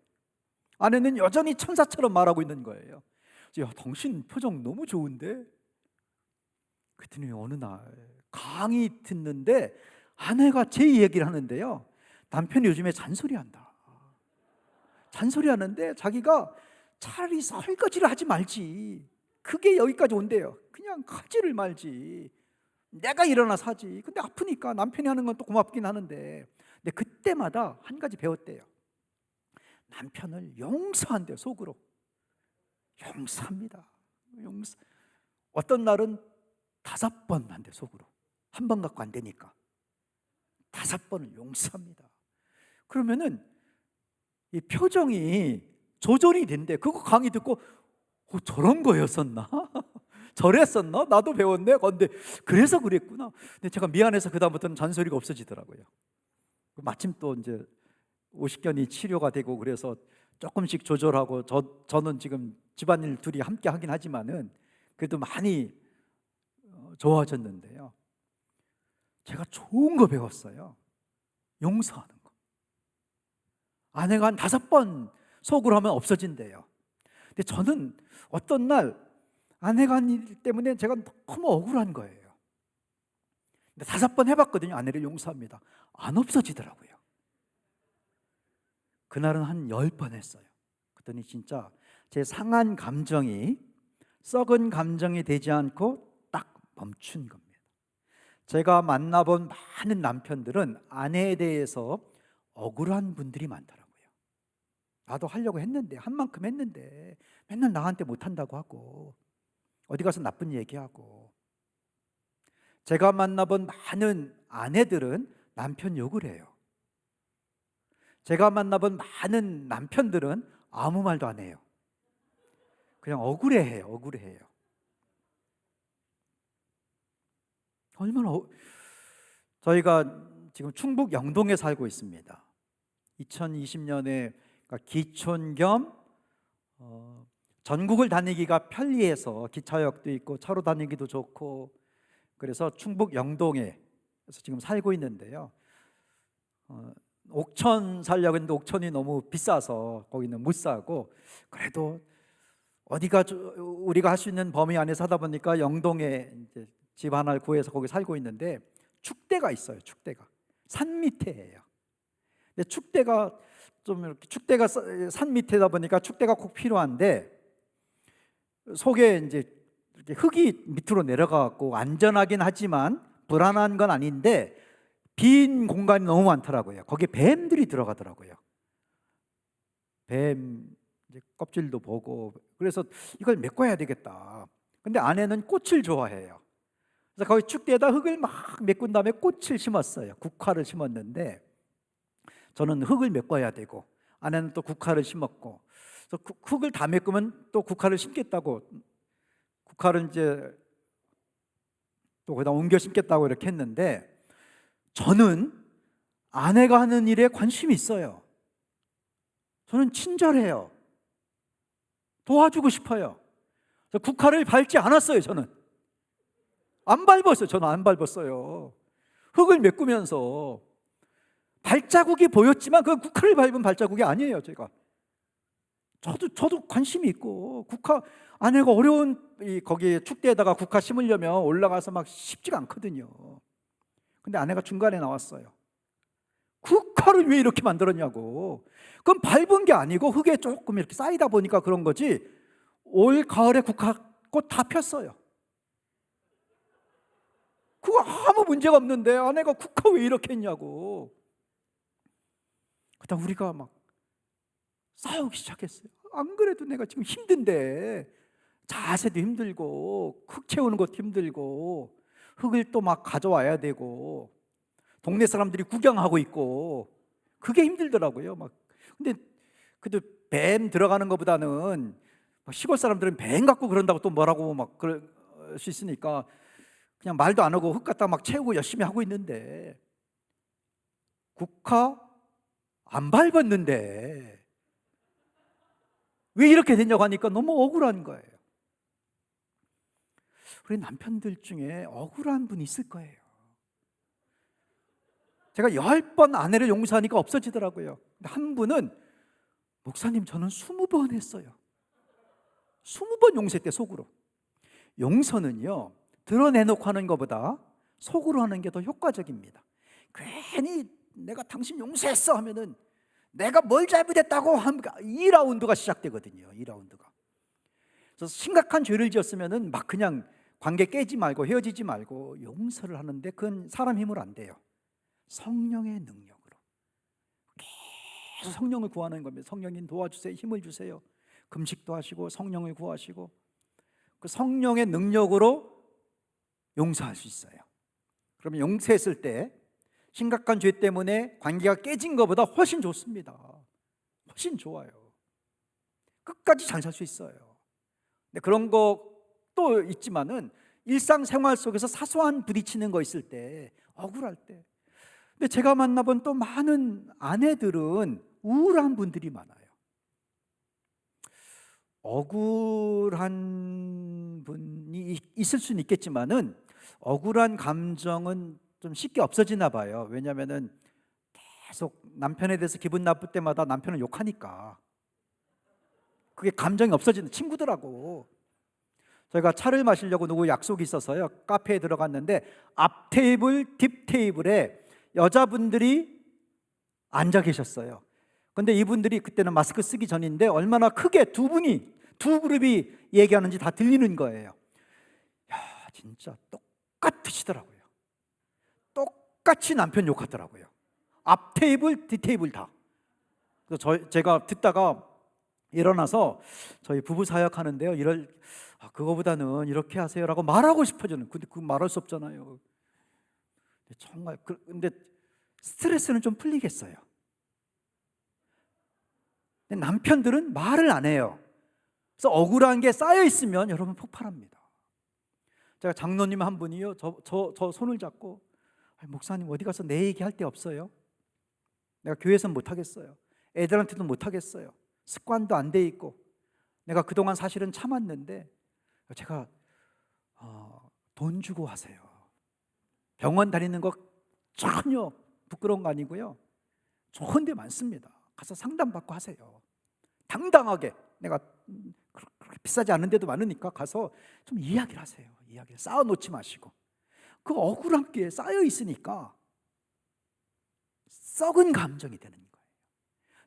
A: 아내는 여전히 천사처럼 말하고 있는 거예요. 야, 당신 표정 너무 좋은데? 그랬더니 어느 날 강의 듣는데 아내가 제 얘기를 하는데요, 남편이 요즘에 잔소리한다. 잔소리하는데 자기가 차라리 설거지를 하지 말지, 그게 여기까지 온대요. 그냥 하지를 말지, 내가 일어나서 하지. 근데 아프니까 남편이 하는 건 또 고맙긴 하는데, 근데 그때마다 한 가지 배웠대요. 남편을 용서한대요. 속으로 용서합니다. 어떤 날은 5번 한대. 속으로. 한 번 갖고 안 되니까 5번을 용서합니다. 그러면은 이 표정이 조절이 된대. 그거 강의 듣고 저런 거였었나? 저랬었나? 나도 배웠네. 근데 그래서 그랬구나. 근데 제가 미안해서 그다음부터는 잔소리가 없어지더라고요. 마침 또 이제 50견이 치료가 되고 그래서 조금씩 조절하고, 저는 지금 집안일 둘이 함께 하긴 하지만은 그래도 많이 좋아졌는데요. 제가 좋은 거 배웠어요. 용서하는 거. 아내가 한 5번 속으로 하면 없어진대요. 근데 저는 어떤 날 아내가 한 일 때문에 제가 너무 억울한 거예요. 근데 5번 해봤거든요. 아내를 용서합니다. 안 없어지더라고요. 그날은 한 10번 했어요. 그랬더니 진짜 제 상한 감정이 썩은 감정이 되지 않고 딱 멈춘 겁니다. 제가 만나본 많은 남편들은 아내에 대해서 억울한 분들이 많더라고요. 나도 하려고 했는데, 한 만큼 했는데 맨날 나한테 못한다고 하고 어디 가서 나쁜 얘기하고. 제가 만나본 많은 아내들은 남편 욕을 해요. 제가 만나본 많은 남편들은 아무 말도 안 해요. 그냥 억울해해요. 억울해해요. 저희가 지금 충북 영동에 살고 있습니다. 2020년에 기촌 겸 전국을 다니기가 편리해서 기차역도 있고 차로 다니기도 좋고, 그래서 충북 영동에 지금 살고 있는데요. 옥천 살려고 했는데 옥천이 너무 비싸서 거기는 못 사고, 그래도 어디가 우리가 할 수 있는 범위 안에 사다 보니까 영동에 이제 집 하나를 구해서 거기 살고 있는데, 축대가 있어요. 축대가 산 밑에예요. 근데 축대가 산 밑에다 보니까 축대가 꼭 필요한데, 속에 이제 이렇게 흙이 밑으로 내려가고 안전하긴 하지만 불안한 건 아닌데 빈 공간이 너무 많더라고요. 거기에 뱀들이 들어가더라고요. 뱀 이제 껍질도 보고. 그래서 이걸 메꿔야 되겠다. 근데 아내는 꽃을 좋아해요. 그래서 거기 축대에다 흙을 막 메꾼 다음에 꽃을 심었어요. 국화를 심었는데 저는 흙을 메꿔야 되고, 아내는 또 국화를 심었고, 그래서 흙을 다 메꾸면 또 국화를 심겠다고, 국화를 이제 또 거기다 옮겨 심겠다고 이렇게 했는데, 저는 아내가 하는 일에 관심이 있어요. 저는 친절해요. 도와주고 싶어요. 그래서 국화를 밟지 않았어요. 저는 안 밟았어요. 흙을 메꾸면서 발자국이 보였지만 그 국화를 밟은 발자국이 아니에요. 저도 관심이 있고, 아내가 어려운 거기 축대에다가 국화 심으려면 올라가서 막 쉽지가 않거든요. 근데 아내가 중간에 나왔어요. 국화를 왜 이렇게 만들었냐고. 그건 밟은 게 아니고 흙에 조금 이렇게 쌓이다 보니까 그런 거지, 올 가을에 국화꽃 다 폈어요. 그거 아무 문제가 없는데 아내가 국화 왜 이렇게 했냐고. 그러다 우리가 막 싸우기 시작했어요. 안 그래도 내가 지금 힘든데, 자세도 힘들고 흙 채우는 것도 힘들고 흙을 또 막 가져와야 되고, 동네 사람들이 구경하고 있고 그게 힘들더라고요. 막 근데 그래도 뱀 들어가는 것보다는 시골 사람들은 뱀 갖고 그런다고 또 뭐라고 막 그럴 수 있으니까 그냥 말도 안 하고 흙 갖다 막 채우고 열심히 하고 있는데 국화 안 밟았는데 왜 이렇게 됐냐고 하니까 너무 억울한 거예요. 우리 남편들 중에 억울한 분이 있을 거예요. 제가 10번 아내를 용서하니까 없어지더라고요. 근데 한 분은 목사님 저는 20번 했어요. 20번 용서했대, 속으로. 용서는요 드러내놓고 하는 것보다 속으로 하는 게 더 효과적입니다. 괜히 내가 당신 용서했어 하면은 내가 뭘 잘못했다고 하면 2라운드가 시작되거든요. 2라운드가. 그래서 심각한 죄를 지었으면은 막 그냥 관계 깨지 말고 헤어지지 말고 용서를 하는데 그건 사람 힘으로 안 돼요. 성령의 능력으로 계속 성령을 구하는 겁니다. 성령님 도와주세요, 힘을 주세요. 금식도 하시고 성령을 구하시고 그 성령의 능력으로 용서할 수 있어요. 그러면 용서했을 때 심각한 죄 때문에 관계가 깨진 것보다 훨씬 좋습니다. 훨씬 좋아요. 끝까지 잘 살 수 있어요. 근데 그런 것도 있지만은 일상생활 속에서 사소한 부딪히는 거 있을 때, 억울할 때. 근데 제가 만나본 또 많은 아내들은 우울한 분들이 많아요. 억울한 분이 있을 수는 있겠지만은 억울한 감정은 좀 쉽게 없어지나 봐요. 왜냐하면은 계속 남편에 대해서 기분 나쁠 때마다 남편을 욕하니까 그게 감정이 없어지는, 친구들하고 저희가 차를 마시려고 누구 약속이 있어서요 카페에 들어갔는데 앞 테이블, 뒷 테이블에 여자분들이 앉아 계셨어요. 근데 이분들이 그때는 마스크 쓰기 전인데 얼마나 크게 두 그룹이 얘기하는지 다 들리는 거예요. 야, 진짜 똑같으시더라고요. 똑같이 남편 욕하더라고요. 앞 테이블, 뒷 테이블 다. 그래서 제가 듣다가 일어나서 저희 부부 사역하는데요, 그거보다는 이렇게 하세요라고 말하고 싶어지는. 근데 그거 말할 수 없잖아요. 정말 근데 스트레스는 좀 풀리겠어요. 근데 남편들은 말을 안 해요. 그래서 억울한 게 쌓여 있으면 여러분 폭발합니다. 제가 장로님 한 분이요 저 손을 잡고 목사님 어디 가서 내 얘기할 데 없어요? 내가 교회에서 못 하겠어요. 애들한테도 못 하겠어요. 습관도 안 돼 있고 내가 그동안 사실은 참았는데 제가 돈 주고 하세요. 병원 다니는 거 전혀 부끄러운 거 아니고요. 좋은 데 많습니다. 가서 상담받고 하세요. 당당하게. 내가 그렇게 비싸지 않은 데도 많으니까 가서 좀 이야기를 하세요. 이야기를 쌓아놓지 마시고. 그 억울한 게 쌓여 있으니까 썩은 감정이 되는 거예요.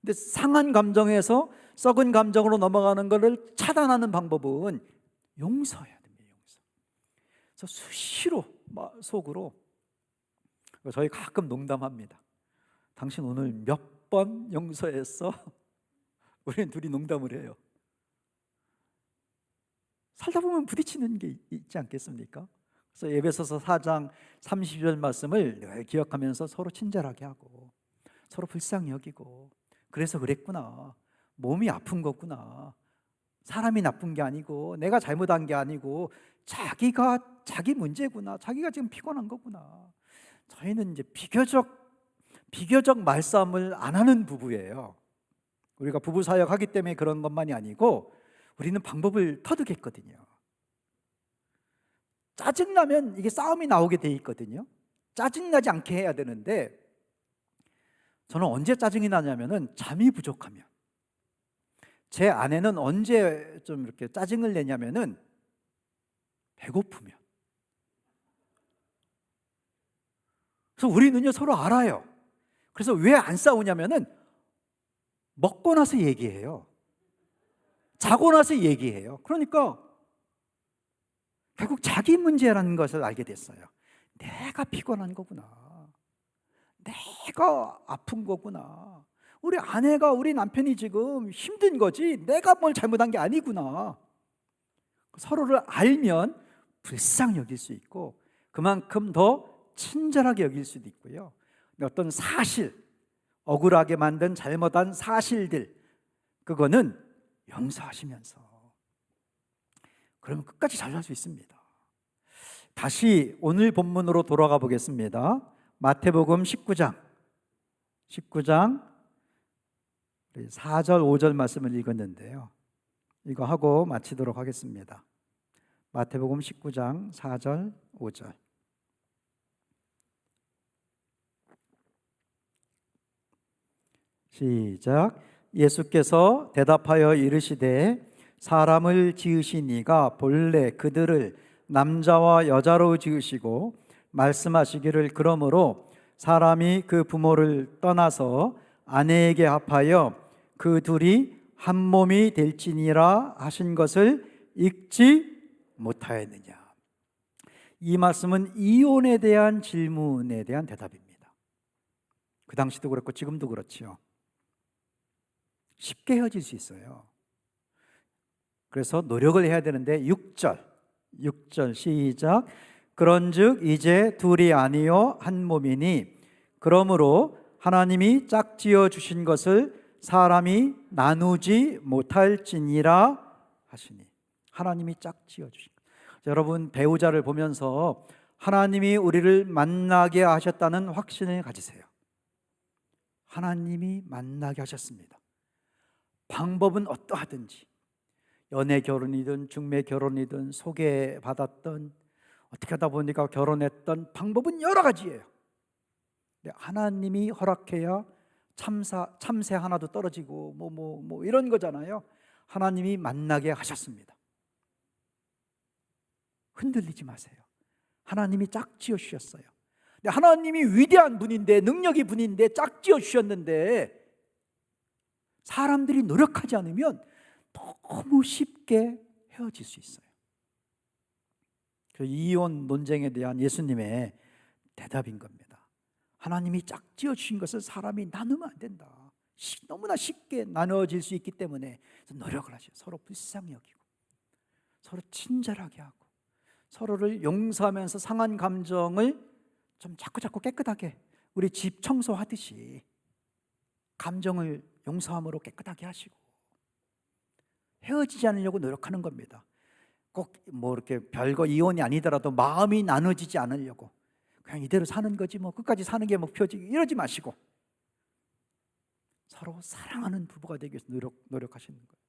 A: 근데 상한 감정에서 썩은 감정으로 넘어가는 것을 차단하는 방법은 용서해야 됩니다. 용서. 그래서 수시로 속으로 저희 가끔 농담합니다. 당신 오늘 몇 번 용서했어? 우리는 둘이 농담을 해요. 살다 보면 부딪히는 게 있지 않겠습니까? 그래서 에베소서 4장 30절 말씀을 늘 기억하면서 서로 친절하게 하고 서로 불쌍히 여기고, 그래서 그랬구나, 몸이 아픈 거구나, 사람이 나쁜 게 아니고 내가 잘못한 게 아니고 자기 문제구나, 자기가 지금 피곤한 거구나. 저희는 이제 비교적 말싸움을 안 하는 부부예요. 우리가 부부 사역하기 때문에 그런 것만이 아니고 우리는 방법을 터득했거든요. 짜증나면 이게 싸움이 나오게 돼 있거든요. 짜증나지 않게 해야 되는데 저는 언제 짜증이 나냐면은 잠이 부족하면. 제 아내는 언제 좀 이렇게 짜증을 내냐면은 배고프면. 그래서 우리는요 서로 알아요. 그래서 왜 안 싸우냐면은 먹고 나서 얘기해요. 자고 나서 얘기해요. 그러니까 결국 자기 문제라는 것을 알게 됐어요. 내가 피곤한 거구나, 내가 아픈 거구나, 우리 아내가, 우리 남편이 지금 힘든 거지 내가 뭘 잘못한 게 아니구나. 서로를 알면 불쌍히 여길 수 있고 그만큼 더 친절하게 여길 수도 있고요. 어떤 사실, 억울하게 만든 잘못한 사실들, 그거는 용서하시면서, 그러면 끝까지 잘 살 수 있습니다. 다시 오늘 본문으로 돌아가 보겠습니다. 마태복음 19장 4절 5절 말씀을 읽었는데요, 이거 하고 마치도록 하겠습니다. 마태복음 19장 4절 5절. 시작. 예수께서 대답하여 이르시되 사람을 지으신 이가 본래 그들을 남자와 여자로 지으시고 말씀하시기를 그러므로 사람이 그 부모를 떠나서 아내에게 합하여 그 둘이 한 몸이 될지니라 하신 것을 읽지 못하였느냐. 이 말씀은 이혼에 대한 질문에 대한 대답입니다. 그 당시도 그렇고 지금도 그렇지요. 쉽게 헤어질 수 있어요. 그래서 노력을 해야 되는데 6절 시작. 그런즉 이제 둘이 아니요 한 몸이니 그러므로 하나님이 짝지어 주신 것을 사람이 나누지 못할지니라 하시니. 하나님이 짝지어 주신 것. 여러분, 배우자를 보면서 하나님이 우리를 만나게 하셨다는 확신을 가지세요. 하나님이 만나게 하셨습니다. 방법은 어떠하든지, 연애 결혼이든 중매 결혼이든 소개받았던, 어떻게 하다 보니까 결혼했던 방법은 여러 가지예요. 근데 하나님이 허락해야 참새 하나도 떨어지고 뭐 이런 거잖아요. 하나님이 만나게 하셨습니다. 흔들리지 마세요. 하나님이 짝지어 주셨어요. 근데 하나님이 위대한 분인데, 능력이 분인데 짝지어 주셨는데 사람들이 노력하지 않으면 너무 쉽게 헤어질 수 있어요. 그 이혼 논쟁에 대한 예수님의 대답인 겁니다. 하나님이 짝지어 주신 것을 사람이 나누면 안 된다. 너무나 쉽게 나누어질 수 있기 때문에 노력을 하셔요. 서로 불쌍히 여기고, 서로 친절하게 하고, 서로를 용서하면서 상한 감정을 좀 자꾸 깨끗하게, 우리 집 청소하듯이 감정을 용서함으로 깨끗하게 하시고, 헤어지지 않으려고 노력하는 겁니다. 꼭 뭐 이렇게 별거 이혼이 아니더라도 마음이 나눠지지 않으려고, 그냥 이대로 사는 거지 뭐 끝까지 사는 게 목표지, 이러지 마시고 서로 사랑하는 부부가 되기 위해서 노력하시는 거예요.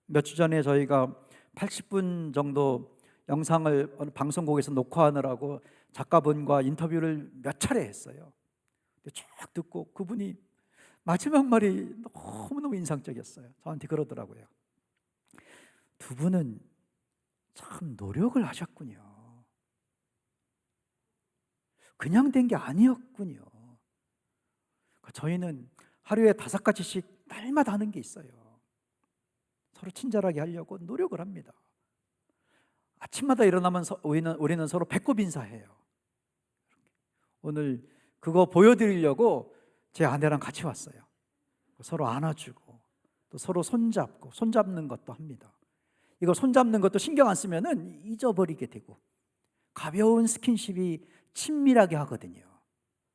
A: 몇 주 전에 저희가 80분 정도 영상을 어느 방송국에서 녹화하느라고 작가분과 인터뷰를 몇 차례 했어요. 쭉 듣고 그분이 마지막 말이 너무너무 인상적이었어요. 저한테 그러더라고요. 두 분은 참 노력을 하셨군요. 그냥 된 게 아니었군요. 저희는 하루에 5가지씩 날마다 하는 게 있어요. 서로 친절하게 하려고 노력을 합니다. 아침마다 일어나면 우리는 서로 배꼽 인사해요. 오늘 그거 보여드리려고 제 아내랑 같이 왔어요. 서로 안아주고 또 서로 손잡는 것도 합니다. 이거 손잡는 것도 신경 안 쓰면은 잊어버리게 되고, 가벼운 스킨십이 친밀하게 하거든요.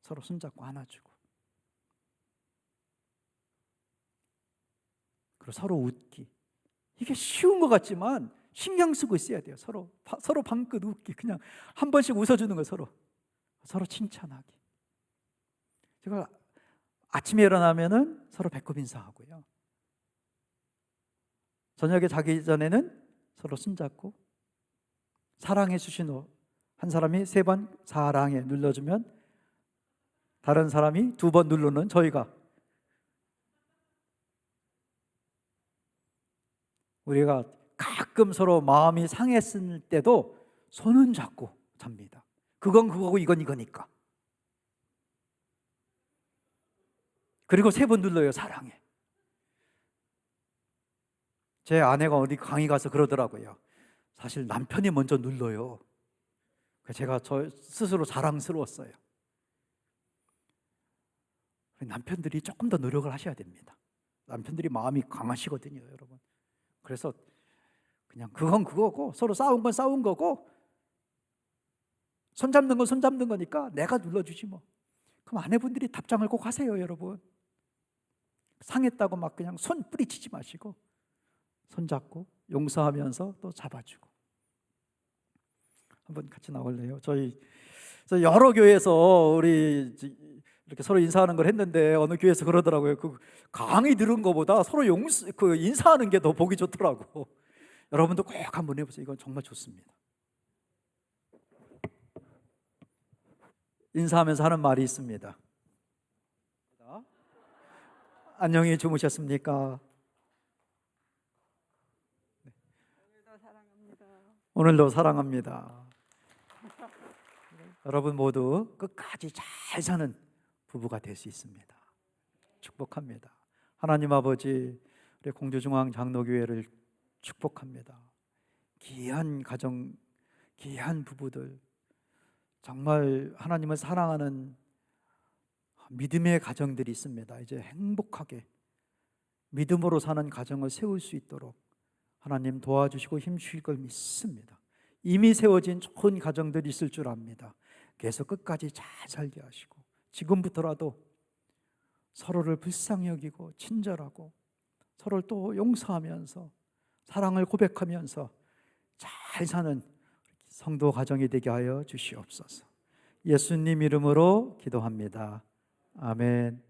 A: 서로 손잡고 안아주고, 그리고 서로 웃기. 이게 쉬운 것 같지만 신경 쓰고 있어야 돼요. 서로 방긋 웃기, 그냥 한 번씩 웃어주는 거, 서로 칭찬하기. 제가 아침에 일어나면은 서로 배꼽 인사하고요. 저녁에 자기 전에는 서로 손잡고, 사랑해 주신 한 사람이 3번 사랑해 눌러주면 다른 사람이 2번 누르는 저희가, 우리가 가끔 서로 마음이 상했을 때도 손은 잡고 잡니다. 그건 그거고 이건 이거니까. 그리고 3번 눌러요. 사랑해. 제 아내가 어디 강의 가서 그러더라고요. 사실 남편이 먼저 눌러요. 제가 저 스스로 자랑스러웠어요. 남편들이 조금 더 노력을 하셔야 됩니다. 남편들이 마음이 강하시거든요, 여러분. 그래서 그냥 그건 그거고, 서로 싸운 건 싸운 거고, 손잡는 건 손잡는 거니까 내가 눌러주지 뭐. 그럼 아내분들이 답장을 꼭 하세요, 여러분. 상했다고 막 그냥 손 뿌리치지 마시고 손잡고 용서하면서 또 잡아주고. 한번 같이 나올래요? 저희 여러 교회에서 우리 이렇게 서로 인사하는 걸 했는데 어느 교회에서 그러더라고요. 그 강의 들은 것보다 서로 인사하는 게 더 보기 좋더라고. 여러분도 꼭 한번 해보세요. 이건 정말 좋습니다. 인사하면서 하는 말이 있습니다. 안녕히 주무셨습니까?
B: 오늘도 사랑합니다.
A: 오늘도 사랑합니다. 여러분 모두 끝까지 잘 사는 부부가 될 수 있습니다. 축복합니다. 하나님 아버지, 우리 공주중앙장로교회를 축복합니다. 귀한 가정, 귀한 부부들, 정말 하나님을 사랑하는 믿음의 가정들이 있습니다. 이제 행복하게 믿음으로 사는 가정을 세울 수 있도록 하나님 도와주시고 힘주실 걸 믿습니다. 이미 세워진 좋은 가정들이 있을 줄 압니다. 계속 끝까지 잘 살게 하시고 지금부터라도 서로를 불쌍히 여기고 친절하고 서로를 또 용서하면서 사랑을 고백하면서 잘 사는 성도 가정이 되게 하여 주시옵소서. 예수님 이름으로 기도합니다. 아멘.